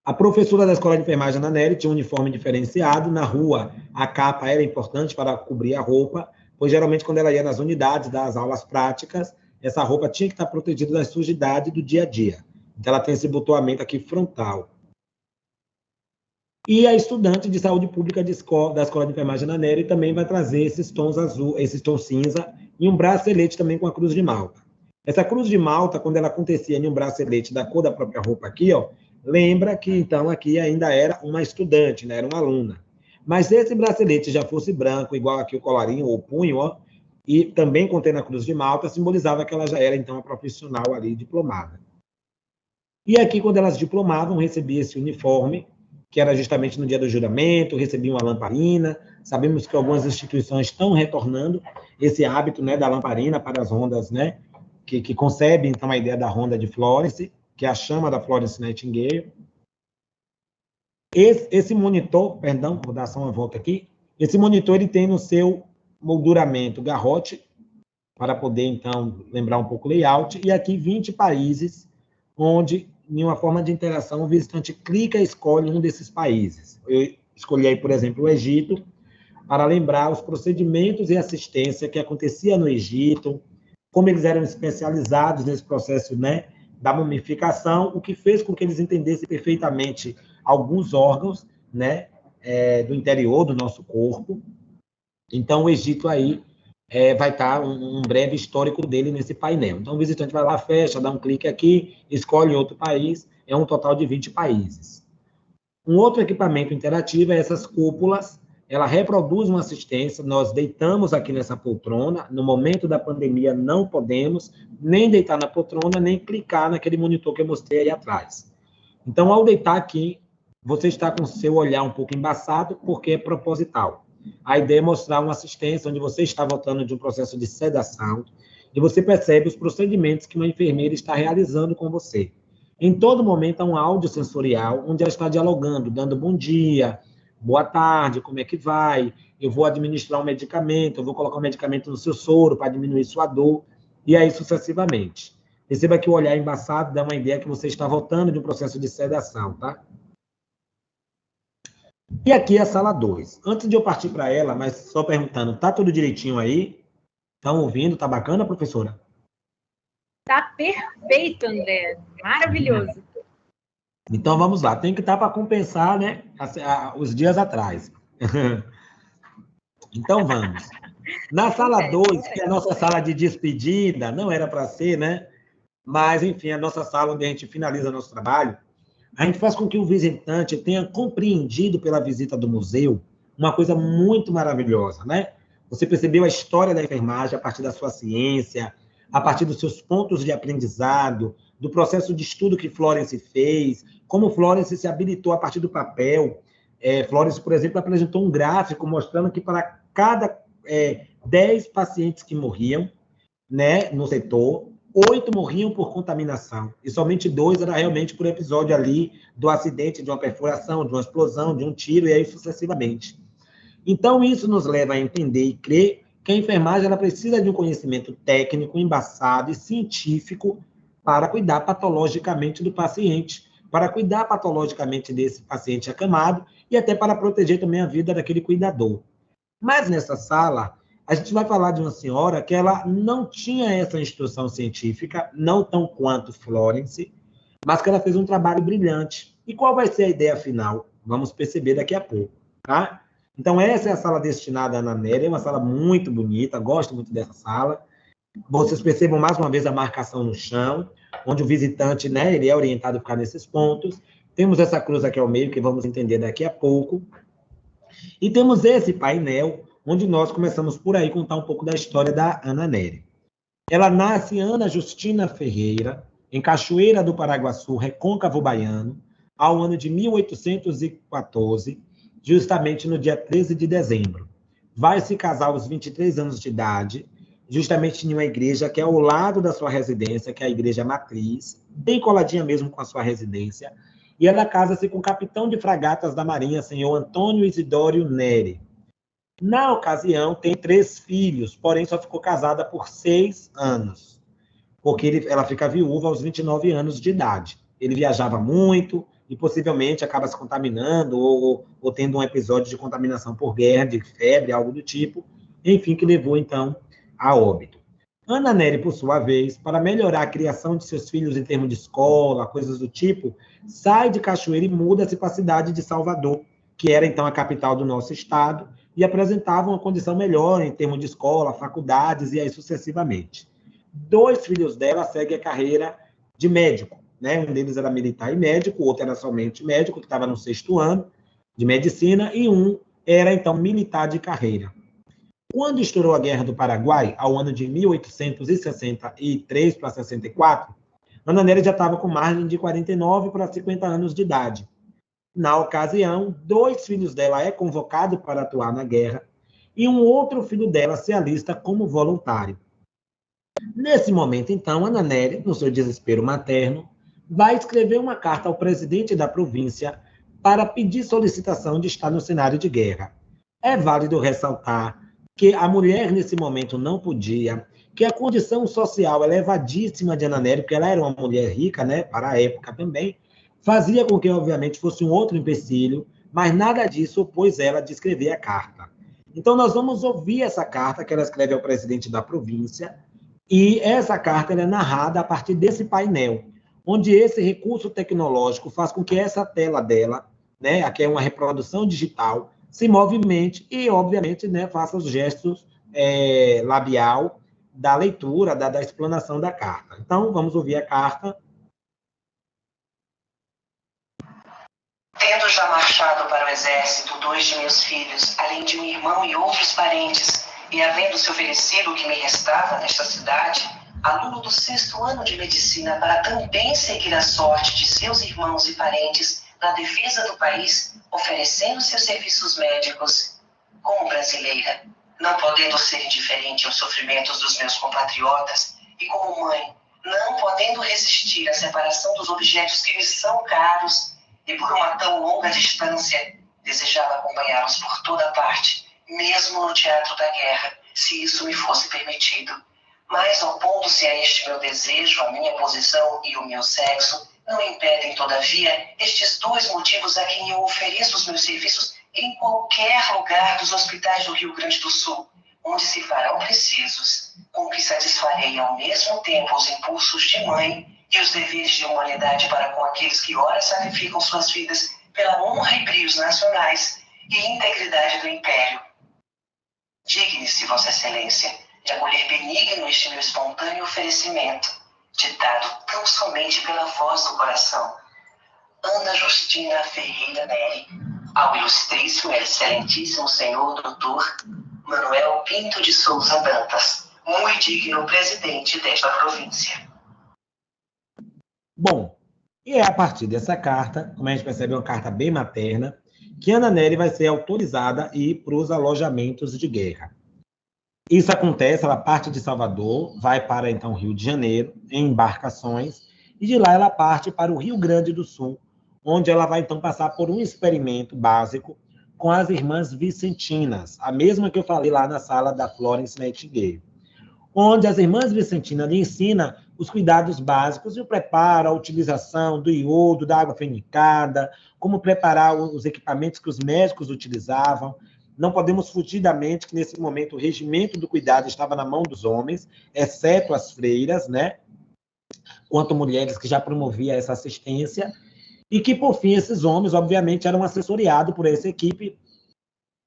S1: A professora da Escola de Enfermagem Ana Nery tinha um uniforme diferenciado. Na rua, a capa era importante para cobrir a roupa, pois geralmente quando ela ia nas unidades das aulas práticas, essa roupa tinha que estar protegida da sujidade do dia a dia. Então, ela tem esse abotoamento aqui frontal. E a estudante de saúde pública da Escola de Enfermagem Ana Nery também vai trazer esses tons azul, esses tons cinza, e um bracelete também com a Cruz de Malta. Essa Cruz de Malta, quando ela acontecia em um bracelete da cor da própria roupa aqui, ó, lembra que, então, aqui ainda era uma estudante, né, era uma aluna. Mas se esse bracelete já fosse branco, igual aqui o colarinho ou o punho, ó, e também contendo a Cruz de Malta, simbolizava que ela já era, então, uma profissional ali diplomada. E aqui, quando elas diplomavam, recebia esse uniforme, que era justamente no dia do juramento, recebiam uma lamparina. Sabemos que algumas instituições estão retornando esse hábito, né, da lamparina para as rondas, né, que concebe, então, a ideia da ronda de Florence, que é a chama da Florence Nightingale. Esse monitor, perdão, vou dar só uma volta aqui, esse monitor ele tem no seu molduramento garrote, para poder, então, lembrar um pouco o layout, e aqui 20 países, onde, em uma forma de interação, o visitante clica e escolhe um desses países. Eu escolhi aí, por exemplo, o Egito, para lembrar os procedimentos e assistência que acontecia no Egito, como eles eram especializados nesse processo, né, da mumificação, o que fez com que eles entendessem perfeitamente alguns órgãos, né, do interior do nosso corpo. Então, o Egito aí vai estar um breve histórico dele nesse painel. Então, o visitante vai lá, fecha, dá um clique aqui, escolhe outro país, é um total de 20 países. Um outro equipamento interativo é essas cúpulas, ela reproduz uma assistência, nós deitamos aqui nessa poltrona, no momento da pandemia não podemos nem deitar na poltrona, nem clicar naquele monitor que eu mostrei aí atrás. Então, ao deitar aqui, você está com o seu olhar um pouco embaçado, porque é proposital. A ideia é mostrar uma assistência onde você está voltando de um processo de sedação e você percebe os procedimentos que uma enfermeira está realizando com você. Em todo momento, há um áudio sensorial onde ela está dialogando, dando bom dia, boa tarde, como é que vai? Eu vou administrar um medicamento, eu vou colocar um medicamento no seu soro para diminuir sua dor, e aí sucessivamente. Perceba que o olhar embaçado dá uma ideia que você está voltando de um processo de sedação, tá? E aqui é a sala 2. Antes de eu partir para ela, mas só perguntando, tá tudo direitinho aí? Estão ouvindo? Tá bacana, professora?
S2: Tá perfeito, André. Maravilhoso.
S1: Então, vamos lá. Tem que estar para compensar, né, os dias atrás. Então, vamos. Na sala 2, que é a nossa sala de despedida, não era para ser, né? Mas, enfim, a nossa sala onde a gente finaliza nosso trabalho, a gente faz com que o visitante tenha compreendido pela visita do museu uma coisa muito maravilhosa, né? Você percebeu a história da enfermagem a partir da sua ciência, a partir dos seus pontos de aprendizado, do processo de estudo que Florence fez, como Florence se habilitou a partir do papel. Florence, por exemplo, apresentou um gráfico mostrando que para cada 10 pacientes que morriam, né, no setor, 8 morriam por contaminação, e somente 2 era realmente por episódio ali do acidente, de uma perfuração, de uma explosão, de um tiro, e aí sucessivamente. Então, isso nos leva a entender e crer que a enfermagem ela precisa de um conhecimento técnico, embasado e científico para cuidar patologicamente do paciente, para cuidar patologicamente desse paciente acamado e até para proteger também a vida daquele cuidador. Mas nessa sala, a gente vai falar de uma senhora que ela não tinha essa instrução científica, não tão quanto Florence, mas que ela fez um trabalho brilhante. E qual vai ser a ideia final? Vamos perceber daqui a pouco, tá? Então, essa é a sala destinada à Ana Néria, é uma sala muito bonita, gosto muito dessa sala. Vocês percebam mais uma vez a marcação no chão, onde o visitante, né, ele é orientado a ficar nesses pontos. Temos essa cruz aqui ao meio, que vamos entender daqui a pouco. E temos esse painel, onde nós começamos por aí contar um pouco da história da Ana Nery. Ela nasce Ana Justina Ferreira, em Cachoeira do Paraguaçu, Recôncavo Baiano, ao ano de 1814, justamente no dia 13 de dezembro. Vai se casar aos 23 anos de idade, justamente em uma igreja que é ao lado da sua residência, que é a igreja matriz, bem coladinha mesmo com a sua residência, e ela casa-se com o capitão de fragatas da Marinha, senhor Antônio Isidório Neri. Na ocasião, tem 3 filhos, porém só ficou casada por 6 anos, porque ela fica viúva aos 29 anos de idade. Ele viajava muito e possivelmente acaba se contaminando ou tendo um episódio de contaminação por guerra, de febre, algo do tipo, enfim, que levou, então, a óbito. Ana Nery, por sua vez, para melhorar a criação de seus filhos em termos de escola, coisas do tipo, sai de Cachoeira e muda-se para a cidade de Salvador, que era, então, a capital do nosso estado, e apresentava uma condição melhor em termos de escola, faculdades e aí sucessivamente. 2 filhos dela seguem a carreira de médico, né? Um deles era militar e médico, o outro era somente médico, que estava no 6º ano de medicina, e um era, então, militar de carreira. Quando estourou a Guerra do Paraguai, ao ano de 1863 para 64, Ana Nery já estava com margem de 49 para 50 anos de idade. Na ocasião, 2 filhos dela é convocado para atuar na guerra e um outro filho dela se alista como voluntário. Nesse momento, então, Ana Nery, no seu desespero materno, vai escrever uma carta ao presidente da província para pedir solicitação de estar no cenário de guerra. É válido ressaltar que a mulher, nesse momento, não podia, que a condição social elevadíssima de Ana Nery, porque ela era uma mulher rica, né, para a época também, fazia com que, obviamente, fosse um outro empecilho, mas nada disso opôs ela de escrever a carta. Então, nós vamos ouvir essa carta que ela escreve ao presidente da província, e essa carta é narrada a partir desse painel, onde esse recurso tecnológico faz com que essa tela dela, né, aqui é uma reprodução digital, se movimente e, obviamente, né, faça os gestos labial da leitura, da explanação da carta. Então, vamos ouvir a carta.
S3: Tendo já marchado para o exército 2 de meus filhos, além de um irmão e outros parentes, e havendo-se oferecido o que me restava nesta cidade, aluno do 6º ano de medicina, para também seguir a sorte de seus irmãos e parentes na defesa do país, oferecendo seus serviços médicos, como brasileira, não podendo ser indiferente aos sofrimentos dos meus compatriotas, e como mãe, não podendo resistir à separação dos objetos que me são caros, e por uma tão longa distância, desejava acompanhá-los por toda parte, mesmo no teatro da guerra, se isso me fosse permitido. Mas, opondo-se a este meu desejo, a minha posição e o meu sexo, não impedem, todavia, estes 2 motivos a quem eu ofereço os meus serviços em qualquer lugar dos hospitais do Rio Grande do Sul, onde se farão precisos, com que satisfarei ao mesmo tempo os impulsos de mãe e os deveres de humanidade para com aqueles que ora sacrificam suas vidas pela honra e brios nacionais e integridade do Império. Digne-se, Vossa Excelência, de acolher benigno este meu espontâneo oferecimento, ditado tão somente pela voz do coração. Ana Justina Ferreira Neri, ao ilustríssimo e excelentíssimo senhor doutor Manuel Pinto de Souza Dantas, muito digno presidente desta província.
S1: Bom, e é a partir dessa carta, como a gente percebe, é uma carta bem materna, que Ana Nery vai ser autorizada a ir para os alojamentos de guerra. Isso acontece, ela parte de Salvador, vai para, então, Rio de Janeiro, em embarcações, e de lá ela parte para o Rio Grande do Sul, onde ela vai, então, passar por um experimento básico com as irmãs vicentinas, a mesma que eu falei lá na sala da Florence Nightingale, onde as irmãs vicentinas lhe ensinam os cuidados básicos e o preparo, a utilização do iodo, da água fenicada, como preparar os equipamentos que os médicos utilizavam. Não podemos fugir da mente que, nesse momento, o regimento do cuidado estava na mão dos homens, exceto as freiras, né? Quanto mulheres que já promoviam essa assistência, e que, por fim, esses homens, obviamente, eram assessoriados por essa equipe,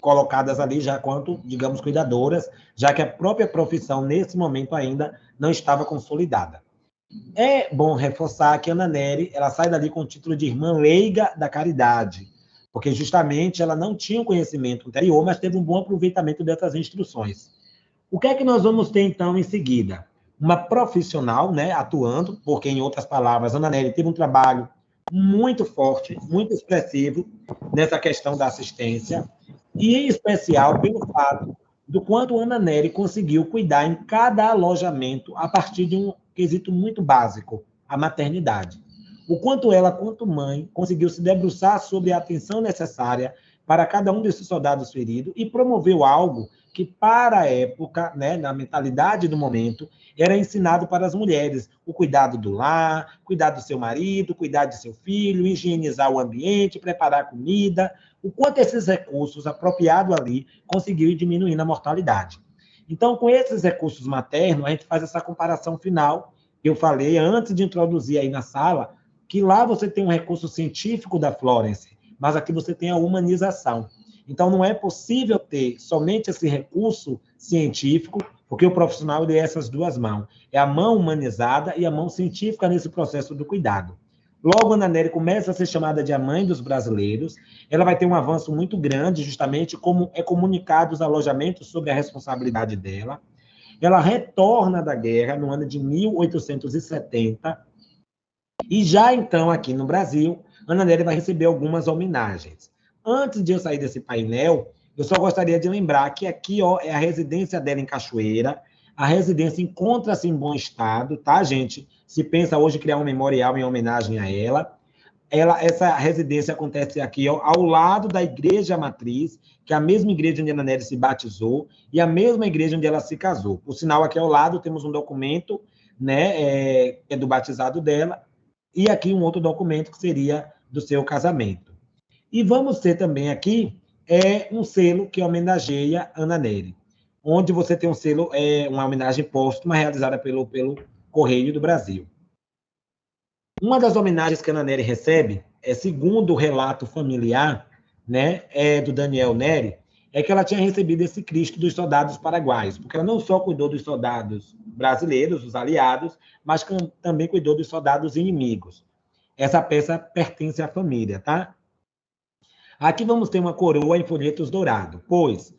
S1: colocadas ali já quanto, digamos, cuidadoras, já que a própria profissão, nesse momento, ainda não estava consolidada. É bom reforçar que Ana Nery, ela sai dali com o título de Irmã Leiga da Caridade, porque justamente ela não tinha um conhecimento anterior, mas teve um bom aproveitamento dessas instruções. O que é que nós vamos ter, então, em seguida? Uma profissional, né, atuando, porque, em outras palavras, Ana Nery teve um trabalho muito forte, muito expressivo nessa questão da assistência, e em especial pelo fato do quanto Ana Nery conseguiu cuidar em cada alojamento a partir de um quesito muito básico, a maternidade. O quanto ela, quanto mãe, conseguiu se debruçar sobre a atenção necessária para cada um desses soldados feridos e promoveu algo que, para a época, né, na mentalidade do momento, era ensinado para as mulheres: o cuidado do lar, cuidar do seu marido, cuidar de seu filho, higienizar o ambiente, preparar comida. O quanto esses recursos apropriados ali conseguiu ir diminuindo a mortalidade. Então, com esses recursos maternos, a gente faz essa comparação final, que eu falei antes de introduzir aí na sala, que lá você tem um recurso científico da Florence, mas aqui você tem a humanização. Então, não é possível ter somente esse recurso científico, porque o profissional é essas duas mãos. É a mão humanizada e a mão científica nesse processo do cuidado. Logo, Ana Nery começa a ser chamada de a mãe dos brasileiros. Ela vai ter um avanço muito grande, justamente como é comunicado os alojamentos sobre a responsabilidade dela. Ela retorna da guerra no ano de 1870. E já então, aqui no Brasil, Ana Nery vai receber algumas homenagens. Antes de eu sair desse painel, eu só gostaria de lembrar que aqui, ó, é a residência dela em Cachoeira. A residência encontra-se em bom estado, tá, gente? Se pensa hoje criar um memorial em homenagem a ela. Essa residência acontece aqui, ó, ao lado da igreja matriz, que é a mesma igreja onde Ana Nery se batizou e a mesma igreja onde ela se casou. Por sinal, aqui ao lado temos um documento, né, é do batizado dela, e aqui um outro documento que seria do seu casamento. E vamos ter também aqui um selo que homenageia Ana Nery, onde você tem um selo, uma homenagem póstuma realizada pelo Correio do Brasil. Uma das homenagens que Ana Nery recebe, segundo o relato familiar, né, do Daniel Nery, é que ela tinha recebido esse Cristo dos soldados paraguaios, porque ela não só cuidou dos soldados brasileiros, os aliados, mas também cuidou dos soldados inimigos. Essa peça pertence à família, tá? Aqui vamos ter uma coroa em folhetos dourados, pois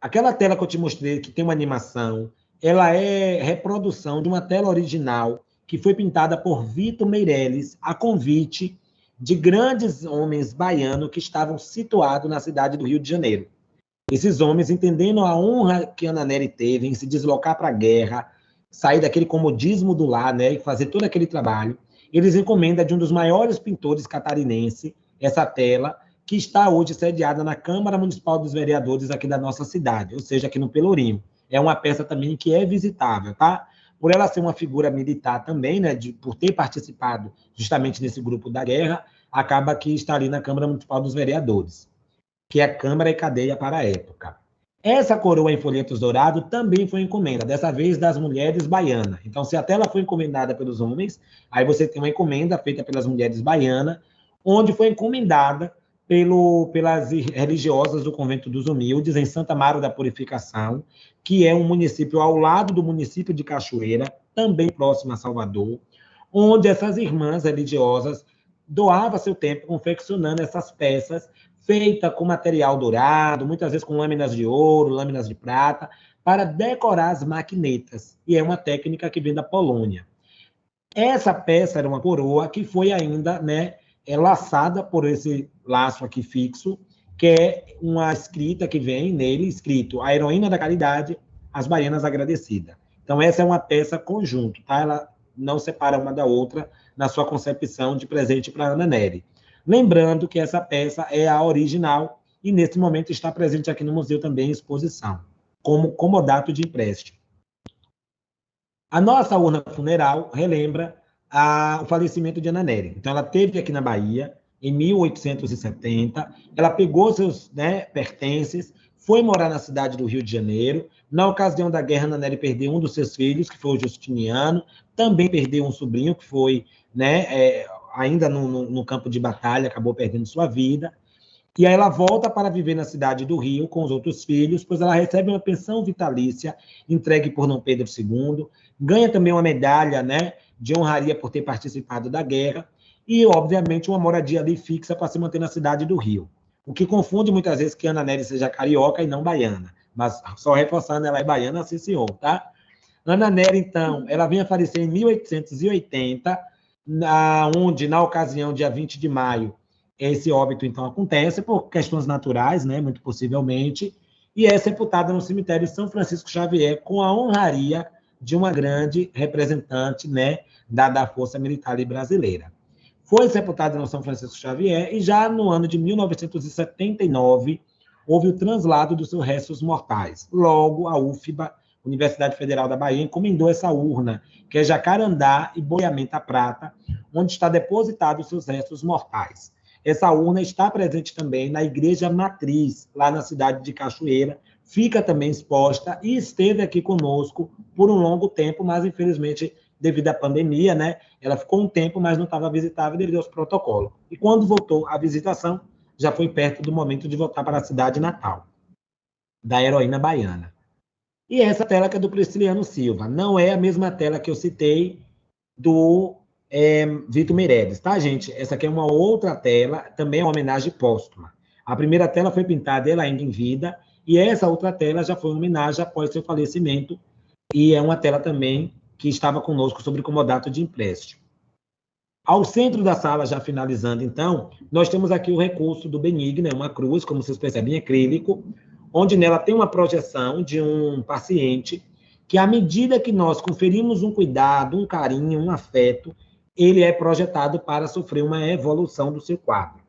S1: aquela tela que eu te mostrei, que tem uma animação, ela é reprodução de uma tela original que foi pintada por Vitor Meirelles, a convite de grandes homens baianos que estavam situados na cidade do Rio de Janeiro. Esses homens, entendendo a honra que Ana Nery teve em se deslocar para a guerra, sair daquele comodismo do lar, né, e fazer todo aquele trabalho, eles encomendam de um dos maiores pintores catarinenses essa tela, que está hoje sediada na Câmara Municipal dos Vereadores aqui da nossa cidade, ou seja, aqui no Pelourinho. É uma peça também que é visitável, tá? Por ela ser uma figura militar também, né, por ter participado justamente nesse grupo da guerra, acaba que está ali na Câmara Municipal dos Vereadores, que é Câmara e Cadeia para a época. Essa coroa em folhetos dourados também foi encomenda, dessa vez das mulheres baianas. Então, se a tela foi encomendada pelos homens, aí você tem uma encomenda feita pelas mulheres baianas, onde foi encomendada pelas religiosas do Convento dos Humildes, em Santa Mara da Purificação, que é um município ao lado do município de Cachoeira, também próximo a Salvador, onde essas irmãs religiosas doavam seu tempo confeccionando essas peças, feitas com material dourado, muitas vezes com lâminas de ouro, lâminas de prata, para decorar as maquinetas. E é uma técnica que vem da Polônia. Essa peça era uma coroa que foi ainda, né, laçada por esse laço aqui fixo, que é uma escrita que vem nele, escrito a heroína da caridade, as baianas agradecidas. Então, essa é uma peça conjunto, tá? Ela não separa uma da outra na sua concepção de presente para Ana Nery. Lembrando que essa peça é a original e, nesse momento, está presente aqui no museu também em exposição, como comodato de empréstimo. A nossa urna funeral relembra o falecimento de Ana Nery. Então, ela esteve aqui na Bahia, em 1870, ela pegou seus, né, pertences, foi morar na cidade do Rio de Janeiro. Na ocasião da guerra, Ana Nery perdeu um dos seus filhos, que foi o Justiniano, também perdeu um sobrinho, que foi, né, ainda no campo de batalha, acabou perdendo sua vida. E aí ela volta para viver na cidade do Rio com os outros filhos, pois ela recebe uma pensão vitalícia entregue por Dom Pedro II, ganha também uma medalha, né, de honraria por ter participado da guerra e, obviamente, uma moradia ali fixa para se manter na cidade do Rio. O que confunde muitas vezes que Ana Nery seja carioca e não baiana, mas só reforçando, ela é baiana, sim senhor, tá? Ana Nery, então, ela vem a falecer em 1880, onde, na ocasião, dia 20 de maio, esse óbito, então, acontece por questões naturais, né, muito possivelmente, e é sepultada no cemitério São Francisco Xavier com a honraria de uma grande representante, né, da Força Militar Brasileira. Foi sepultada no São Francisco Xavier e já no ano de 1979 houve o translado dos seus restos mortais. Logo, a UFBA, Universidade Federal da Bahia, encomendou essa urna, que é Jacarandá e Boiamenta Prata, onde está depositado os seus restos mortais. Essa urna está presente também na Igreja Matriz, lá na cidade de Cachoeira, fica também exposta e esteve aqui conosco por um longo tempo, mas, infelizmente, devido à pandemia, né, ela ficou um tempo, mas não estava visitável devido aos protocolos. E quando voltou à visitação, já foi perto do momento de voltar para a cidade natal, da heroína baiana. E essa tela que é do Prisciliano Silva, não é a mesma tela que eu citei do Vitor Meirelles, tá, gente? Essa aqui é uma outra tela, também é uma homenagem póstuma. A primeira tela foi pintada ela ainda em vida, e essa outra tela já foi uma homenagem após seu falecimento, e é uma tela também que estava conosco sobre comodato de empréstimo. Ao centro da sala, já finalizando, então, nós temos aqui o recurso do Benigna, uma cruz, como vocês percebem, em acrílico, onde nela tem uma projeção de um paciente que, à medida que nós conferimos um cuidado, um carinho, um afeto, ele é projetado para sofrer uma evolução do seu quadro.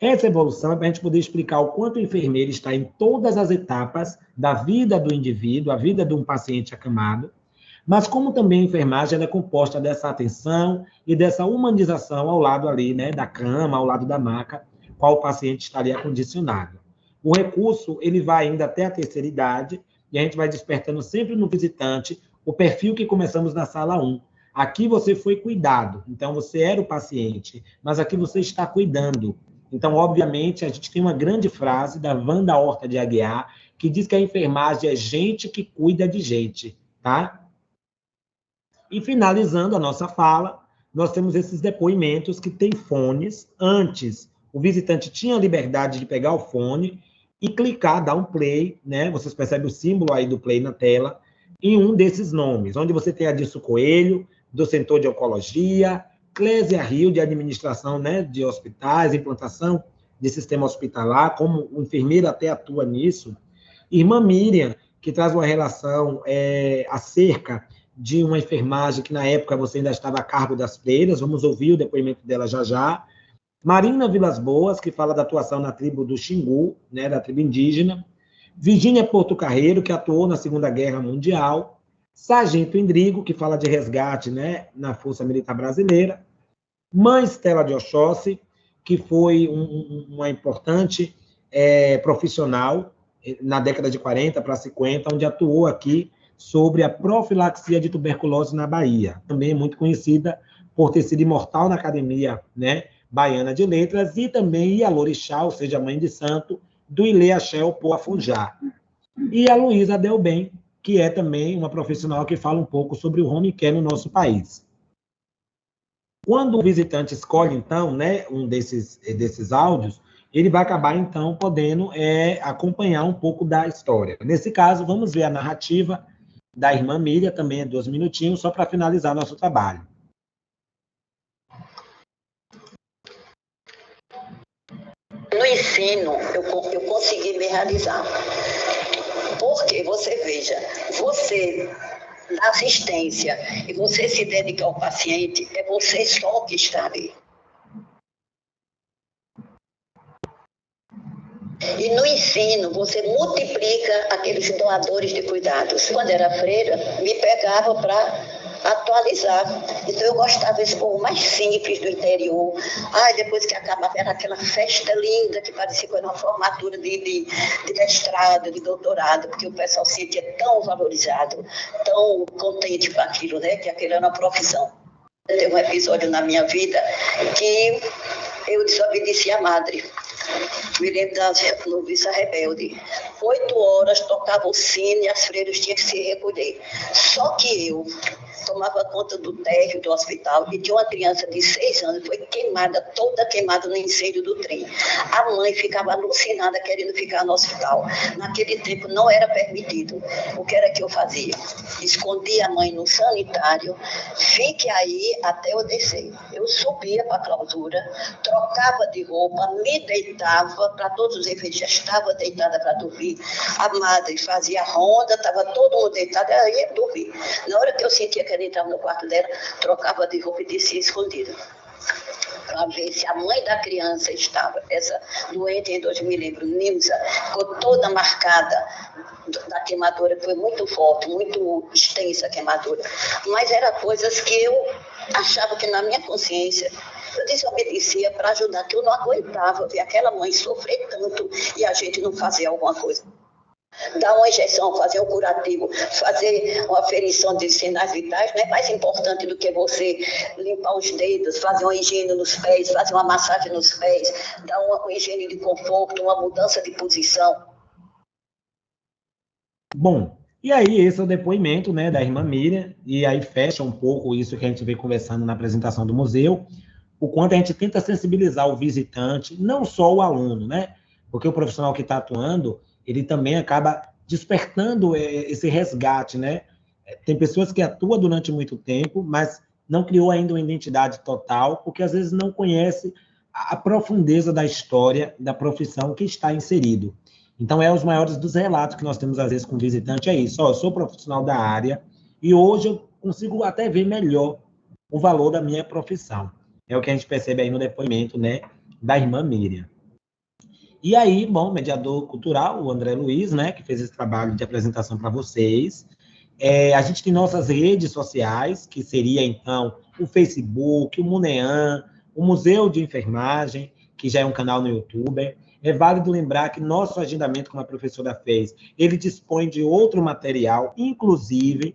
S1: Essa evolução é para a gente poder explicar o quanto o enfermeiro está em todas as etapas da vida do indivíduo, a vida de um paciente acamado, mas como também a enfermagem ela é composta dessa atenção e dessa humanização ao lado ali, né, da cama, ao lado da maca, qual o paciente estaria acondicionado. O recurso, ele vai ainda até a terceira idade, e a gente vai despertando sempre no visitante o perfil que começamos na sala 1. Aqui você foi cuidado, então você era o paciente, mas aqui você está cuidando. Então, obviamente, a gente tem uma grande frase da Wanda Horta de Aguiar, que diz que a enfermagem é gente que cuida de gente, tá? E finalizando a nossa fala, nós temos esses depoimentos que têm fones. Antes, o visitante tinha a liberdade de pegar o fone e clicar, dar um play, né? Vocês percebem o símbolo aí do play na tela, em um desses nomes, onde você tem a Adilson Coelho, do setor de oncologia, Clésia Rio, de administração, né, de hospitais, implantação de sistema hospitalar, como o enfermeiro até atua nisso. Irmã Miriam, que traz uma relação acerca de uma enfermagem que, na época, você ainda estava a cargo das freiras, vamos ouvir o depoimento dela já já. Marina Vilas Boas, que fala da atuação na tribo do Xingu, né, da tribo indígena. Virgínia Porto Carreiro, que atuou na Segunda Guerra Mundial. Sargento Indrigo, que fala de resgate, né, na Força Militar Brasileira. Mãe Estela de Oxóssi, que foi uma importante profissional na década de 40 para 50, onde atuou aqui sobre a profilaxia de tuberculose na Bahia. Também é muito conhecida por ter sido imortal na Academia, né, Baiana de Letras, e também Ialorixá, ou seja, mãe de santo, do Ilê Axé Opoafujá. E a Luísa Delbem, que é também uma profissional que fala um pouco sobre o home care no nosso país. Quando o visitante escolhe, então, né, um desses áudios, ele vai acabar, então, podendo acompanhar um pouco da história. Nesse caso, vamos ver a narrativa da irmã Miriam, também é 2 minutinhos, só para finalizar nosso trabalho.
S4: No ensino, eu consegui me realizar. Porque, você veja, você na assistência e você se dedica ao paciente, é você só que está ali. E no ensino, você multiplica aqueles doadores de cuidados. Quando era freira, me pegava para atualizar. Então, eu gostava desse povo mais simples do interior. Depois que acabava, era aquela festa linda, que parecia que era uma formatura de mestrado, de doutorado, porque o pessoal se sentia tão valorizado, tão contente com aquilo, né? Que aquilo era uma profissão. Teve um episódio na minha vida que eu desobedeci a madre. Me lembro da noviça rebelde. 8 horas tocava o sino e as freiras tinham que se recolher. Só que eu tomava conta do térreo do hospital e tinha uma criança de 6 anos, foi queimada, toda queimada no incêndio do trem. A mãe ficava alucinada querendo ficar no hospital. Naquele tempo não era permitido. O que era que eu fazia? Escondia a mãe no sanitário, fique aí até eu descer. Eu subia para a clausura, trocava de roupa, me deitava, para todos os efeitos, já estava deitada para dormir. A madre fazia ronda, estava todo mundo deitado, ela ia dormir. Na hora que eu sentia que ela entrava no quarto dela, trocava de roupa e descia escondida, para ver se a mãe da criança estava. Essa doente, em 2000, lembro, Nilza, ficou toda marcada da queimadura, foi muito forte, muito extensa a queimadura. Mas eram coisas que eu achava que na minha consciência eu desobedecia para ajudar, que eu não aguentava ver aquela mãe sofrer tanto e a gente não fazer alguma coisa. Dar uma injeção, fazer um curativo, fazer uma aferição de sinais vitais não é mais importante do que você limpar os dedos, fazer uma higiene nos pés, fazer uma massagem nos pés, dar uma higiene de conforto, uma mudança de posição.
S1: Bom, e aí esse é o depoimento, né, da irmã Miriam, e aí fecha um pouco isso que a gente veio conversando na apresentação do museu, o quanto a gente tenta sensibilizar o visitante, não só o aluno, né, porque o profissional que está atuando, ele também acaba despertando esse resgate, né? Tem pessoas que atuam durante muito tempo, mas não criou ainda uma identidade total, porque às vezes não conhece a profundeza da história, da profissão que está inserido. Então, os maiores dos relatos que nós temos, às vezes, com o visitante, é isso. Eu sou profissional da área e hoje eu consigo até ver melhor o valor da minha profissão. É o que a gente percebe aí no depoimento, né, da irmã Miriam. E aí, bom, mediador cultural, o André Luiz, né, que fez esse trabalho de apresentação para vocês. A gente tem nossas redes sociais, que seria, então, o Facebook, o Munean, o Museu de Enfermagem, que já é um canal no YouTube. É válido lembrar que nosso agendamento, como a professora fez, ele dispõe de outro material, inclusive,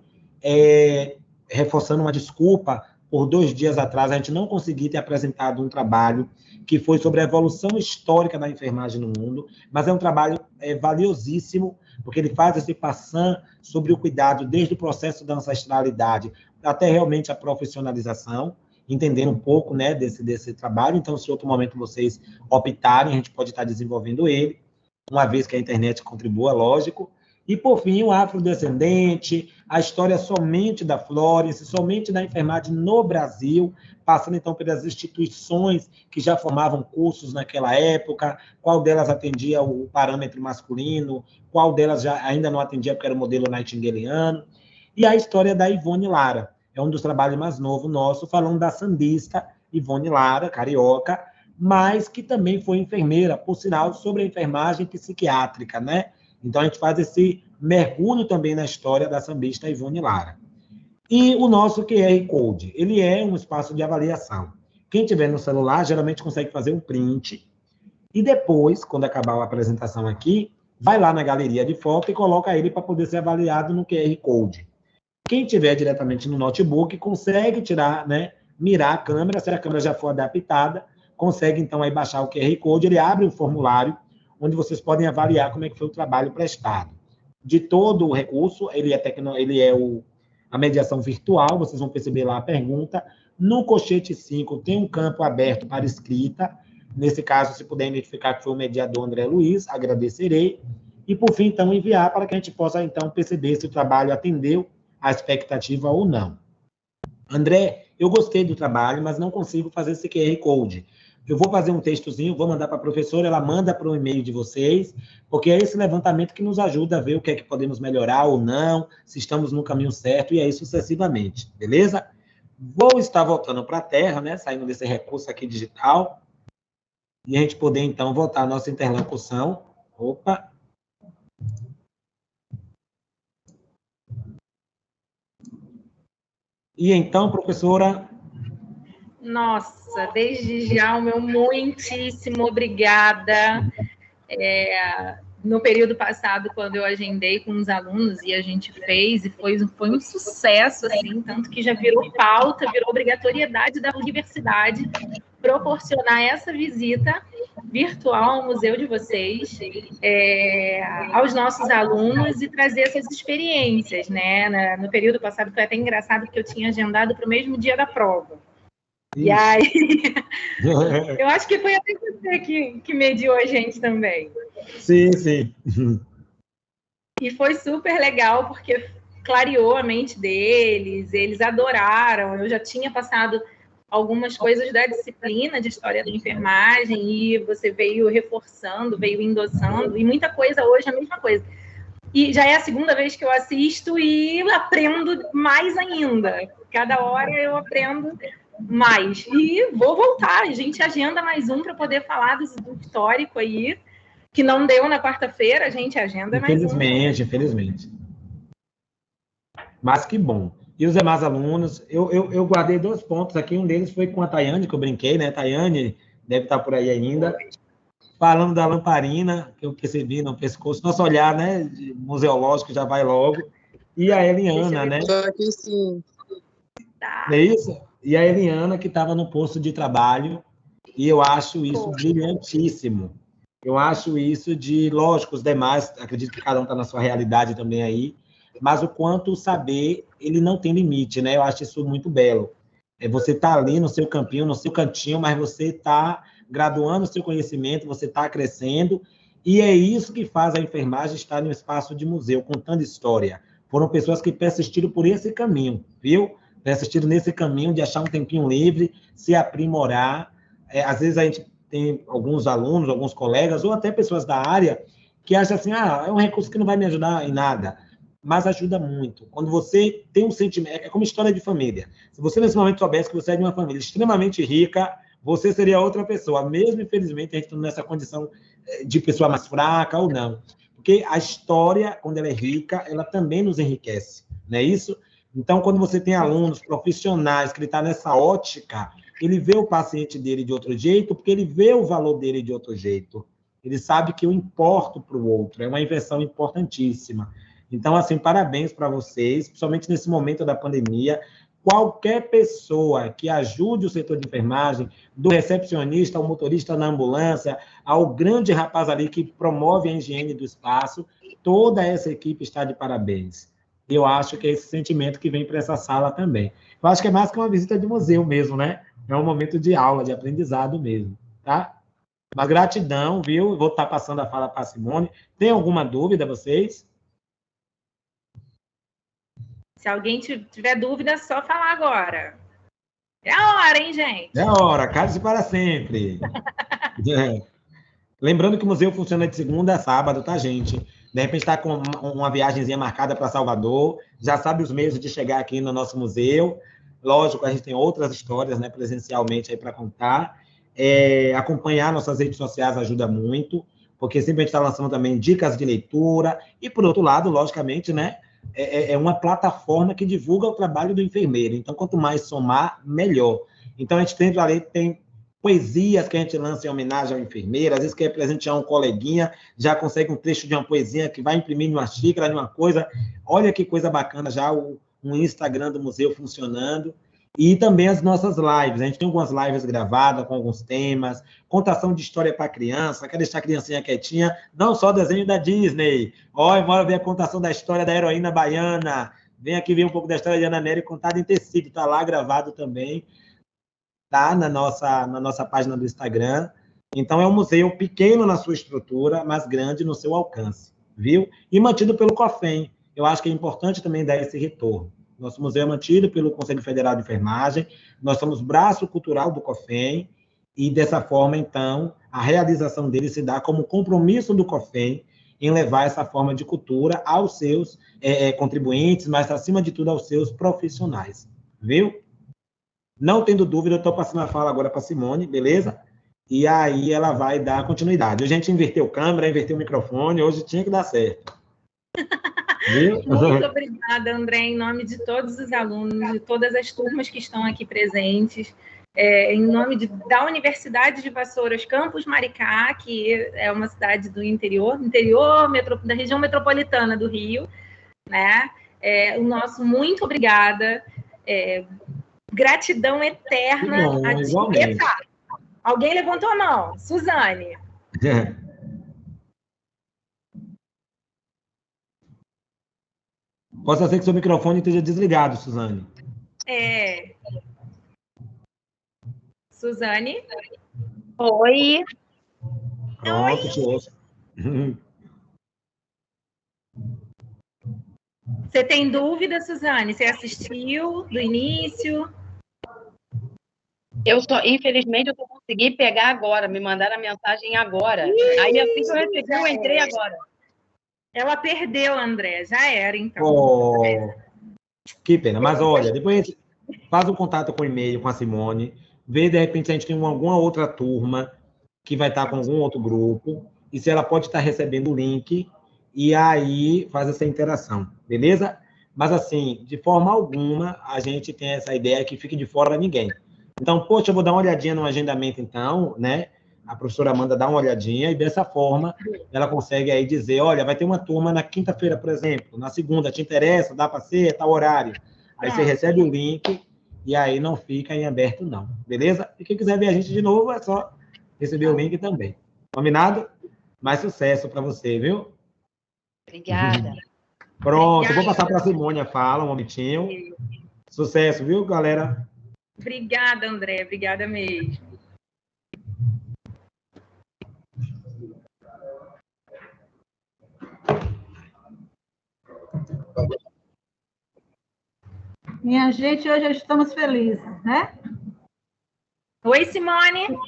S1: reforçando uma desculpa, por 2 dias atrás, a gente não conseguiu ter apresentado um trabalho que foi sobre a evolução histórica da enfermagem no mundo, mas é um trabalho valiosíssimo, porque ele faz esse passant sobre o cuidado desde o processo da ancestralidade até realmente a profissionalização. entender um pouco, né, desse trabalho. Então, se em outro momento vocês optarem, a gente pode estar desenvolvendo ele, uma vez que a internet contribua, lógico. E, por fim, o afrodescendente, a história somente da Florence, somente da enfermagem no Brasil, passando, então, pelas instituições que já formavam cursos naquela época, qual delas atendia o parâmetro masculino, qual delas já ainda não atendia porque era o modelo nightingaliano, e a história da Ivone Lara. É um dos trabalhos mais novos nosso, falando da sambista Ivone Lara, carioca, mas que também foi enfermeira, por sinal, sobre a enfermagem psiquiátrica, né? Então, a gente faz esse mergulho também na história da sambista Ivone Lara. E o nosso QR Code, ele é um espaço de avaliação. Quem tiver no celular, geralmente consegue fazer um print, e depois, quando acabar a apresentação aqui, vai lá na galeria de foto e coloca ele para poder ser avaliado no QR Code. Quem tiver diretamente no notebook, consegue tirar, né, mirar a câmera, se a câmera já for adaptada, consegue, então, aí baixar o QR Code, ele abre um formulário, onde vocês podem avaliar como é que foi o trabalho prestado. De todo o recurso, ele é a mediação virtual, vocês vão perceber lá a pergunta. No colchete 5, tem um campo aberto para escrita. Nesse caso, se puder identificar que foi o mediador André Luiz, agradecerei. E, por fim, então, enviar para que a gente possa, então, perceber se o trabalho atendeu a expectativa ou não. André, eu gostei do trabalho, mas não consigo fazer esse QR Code. Eu vou fazer um textozinho, vou mandar para a professora, ela manda para o e-mail de vocês, porque é esse levantamento que nos ajuda a ver o que é que podemos melhorar ou não, se estamos no caminho certo, e aí sucessivamente, beleza? Vou estar voltando para a Terra, né, saindo desse recurso aqui digital, e a gente poder, então, voltar à nossa interlocução. Opa! E então, professora...
S2: Nossa, desde já o meu muitíssimo obrigada. No período passado, quando eu agendei com os alunos e a gente fez, e foi um sucesso, assim, tanto que já virou pauta, virou obrigatoriedade da universidade proporcionar essa visita virtual ao museu de vocês, aos nossos alunos, e trazer essas experiências, né? No período passado foi até engraçado, porque eu tinha agendado para o mesmo dia da prova. Isso. E aí, eu acho que foi até você que mediou a gente também.
S1: Sim, sim.
S2: E foi super legal, porque clareou a mente deles, eles adoraram. Eu já tinha passado algumas coisas da disciplina de História da Enfermagem, e você veio reforçando, veio endossando, e muita coisa hoje é a mesma coisa. E já é a segunda vez que eu assisto e aprendo mais ainda. Cada hora eu aprendo mais. E vou voltar, a gente agenda mais um para poder falar do histórico aí, que não deu na quarta-feira, a gente agenda mais um.
S1: Infelizmente. Mas que bom. E os demais alunos, eu guardei 2 pontos aqui, um deles foi com a Tayane, que eu brinquei, né? Tayane deve estar por aí ainda. Falando da lamparina, que eu percebi no pescoço, nosso olhar, né, museológico já vai logo. E a Eliana, né?
S5: Estou aqui, sim.
S1: É isso? E a Eliana, que estava no posto de trabalho, e eu acho isso brilhantíssimo. Eu acho isso lógico, os demais, acredito que cada um está na sua realidade também aí, mas o quanto o saber, ele não tem limite, né? Eu acho isso muito belo. Você está ali no seu campinho, no seu cantinho, mas você está graduando o seu conhecimento, você está crescendo, e é isso que faz a enfermagem estar no espaço de museu, contando história. Foram pessoas que persistiram por esse caminho, viu? Persistiram nesse caminho de achar um tempinho livre, se aprimorar. Às vezes a gente tem alguns alunos, alguns colegas, ou até pessoas da área, que acham assim, é um recurso que não vai me ajudar em nada, mas ajuda muito. Quando você tem um sentimento, é como história de família. Se você nesse momento soubesse que você é de uma família extremamente rica, você seria outra pessoa, mesmo, infelizmente, a gente estando nessa condição de pessoa mais fraca ou não. Porque a história, quando ela é rica, ela também nos enriquece, não é isso? Então, quando você tem alunos profissionais que estão nessa ótica, ele vê o paciente dele de outro jeito, porque ele vê o valor dele de outro jeito. Ele sabe que eu importo para o outro, é uma inversão importantíssima. Então, assim, parabéns para vocês, principalmente nesse momento da pandemia. Qualquer pessoa que ajude o setor de enfermagem, do recepcionista ao motorista na ambulância, ao grande rapaz ali que promove a higiene do espaço, toda essa equipe está de parabéns. Eu acho que é esse sentimento que vem para essa sala também. Eu acho que é mais que uma visita de museu mesmo, né? É um momento de aula, de aprendizado mesmo, tá? Mas gratidão, viu? Vou estar passando a fala para a Simone. Tem alguma dúvida, vocês?
S2: Se alguém tiver dúvida, é só falar agora. É a hora, hein, gente?
S1: É a hora, cale-se para sempre. Lembrando que o museu funciona de segunda a sábado, tá, gente? De repente está com uma viagemzinha marcada para Salvador, já sabe os meios de chegar aqui no nosso museu. Lógico, a gente tem outras histórias, né, presencialmente aí para contar. Acompanhar nossas redes sociais ajuda muito, porque sempre a gente está lançando também dicas de leitura. E, por outro lado, logicamente, né, é uma plataforma que divulga o trabalho do enfermeiro. Então, quanto mais somar, melhor. Então, a gente tem poesias que a gente lança em homenagem ao enfermeiro, às vezes quer presentear um coleguinha, já consegue um trecho de uma poesia que vai imprimir numa xícara, numa coisa. Olha que coisa bacana, já um Instagram do museu funcionando. E também as nossas lives. A gente tem algumas lives gravadas com alguns temas, contação de história para criança, quer deixar a criancinha quietinha, não só desenho da Disney. Olha, bora ver a contação da história da heroína baiana. Vem aqui ver um pouco da história de Ana Nery contada em tecido, está lá gravado também. Tá na nossa página do Instagram. Então, é um museu pequeno na sua estrutura, mas grande no seu alcance, viu? E mantido pelo COFEM. Eu acho que é importante também dar esse retorno. Nosso museu é mantido pelo Conselho Federal de Enfermagem, nós somos braço cultural do COFEM, e dessa forma, então, a realização dele se dá como compromisso do COFEM em levar essa forma de cultura aos seus contribuintes, mas, acima de tudo, aos seus profissionais, viu? Não tendo dúvida, eu estou passando a fala agora para a Simone, beleza? E aí ela vai dar continuidade. A gente inverteu câmera, inverteu o microfone, hoje tinha que dar certo. Viu?
S2: Muito obrigada, André, em nome de todos os alunos, de todas as turmas que estão aqui presentes, em nome da Universidade de Vassouras, Campus Maricá, que é uma cidade do interior da região metropolitana do Rio, né? O nosso muito obrigada. Gratidão eterna a ti. Eita, alguém levantou a mão. Suzane.
S1: Possa ser que seu microfone esteja desligado, Suzane.
S2: Suzane?
S5: Oi.
S1: Pronto, te ouço.
S2: Você tem dúvida, Suzane? Você assistiu do início?
S5: Infelizmente, eu só consegui pegar agora, me mandaram a mensagem agora. Aí, assim que eu recebi, eu entrei agora.
S2: Ela perdeu, André, já era, então.
S1: Que pena, mas olha, depois a gente faz um contato com o e-mail com a Simone, vê de repente se a gente tem alguma outra turma que vai estar com algum outro grupo, e se ela pode estar recebendo o link, e aí faz essa interação, beleza? Mas assim, de forma alguma, a gente tem essa ideia que fique de fora ninguém. Então, poxa, eu vou dar uma olhadinha no agendamento, então, né? A professora Amanda dá uma olhadinha e, dessa forma, ela consegue aí dizer, olha, vai ter uma turma na quinta-feira, por exemplo, na segunda, te interessa? Dá para ser? Tal horário. Aí você recebe o link e aí não fica em aberto, não. Beleza? E quem quiser ver a gente de novo, é só receber o link também. Combinado? Mais sucesso para você, viu?
S5: Obrigada.
S1: Pronto, vou passar para a Simone a fala, um momentinho. Sucesso, viu, galera?
S2: Obrigada, André. Obrigada mesmo.
S6: Minha gente, hoje estamos felizes, né?
S2: Oi, Simone.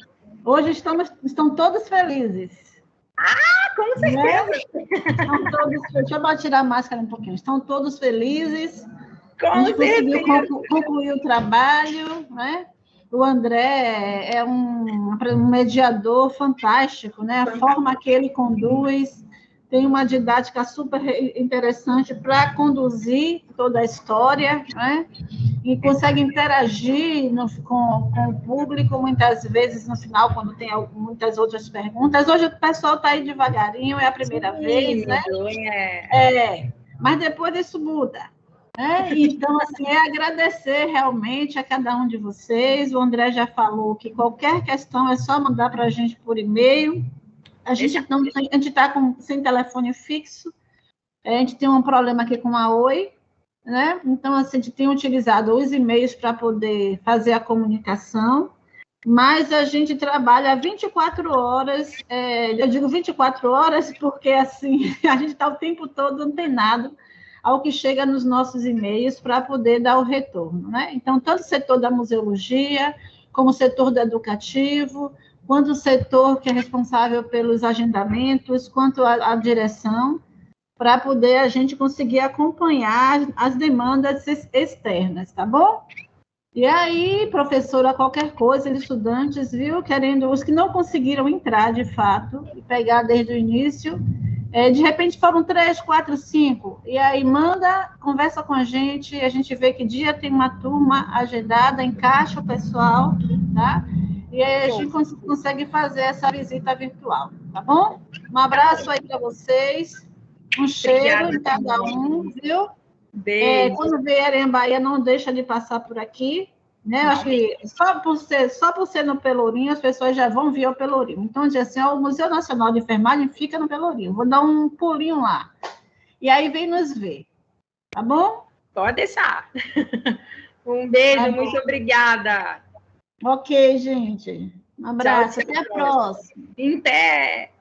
S6: Hoje estão todos felizes.
S2: Com certeza.
S6: Né? Estão todos, deixa eu tirar a máscara um pouquinho. Estão todos felizes.
S2: A gente
S6: conseguiu concluir o trabalho, né? O André é um mediador fantástico, né? A forma que ele conduz, tem uma didática super interessante para conduzir toda a história, né? E consegue interagir com o público, muitas vezes no final, quando tem muitas outras perguntas. Hoje o pessoal está aí devagarinho, é a primeira vez, né? Mas depois isso muda. Então, assim, agradecer realmente a cada um de vocês. O André já falou que qualquer questão é só mandar para a gente por e-mail. A gente está sem telefone fixo. A gente tem um problema aqui com a Oi, né? Então, assim, a gente tem utilizado os e-mails para poder fazer a comunicação, mas a gente trabalha 24 horas, eu digo 24 horas porque, assim, a gente está o tempo todo antenado ao que chega nos nossos e-mails para poder dar o retorno, né? Então, tanto o setor da museologia, como o setor do educativo, quanto o setor que é responsável pelos agendamentos, quanto a direção, para poder a gente conseguir acompanhar as demandas externas, tá bom? E aí, professora, qualquer coisa, estudantes, viu, querendo, os que não conseguiram entrar de fato, e pegar desde o início, de repente foram 3, 4, 5, e aí manda, conversa com a gente vê que dia tem uma turma agendada, encaixa o pessoal, tá? E aí a gente consegue fazer essa visita virtual, tá bom? Um abraço aí para vocês, um cheiro em cada um, viu? Quando vierem a Bahia, não deixa de passar por aqui, né? Acho que só por ser no Pelourinho, as pessoas já vão vir ao Pelourinho. Então, diz assim, o Museu Nacional de Enfermagem fica no Pelourinho. Vou dar um pulinho lá. E aí vem nos ver. Tá bom?
S2: Pode deixar. Um beijo, muito obrigada.
S6: Ok, gente. Um abraço. Até a próxima.
S2: Até.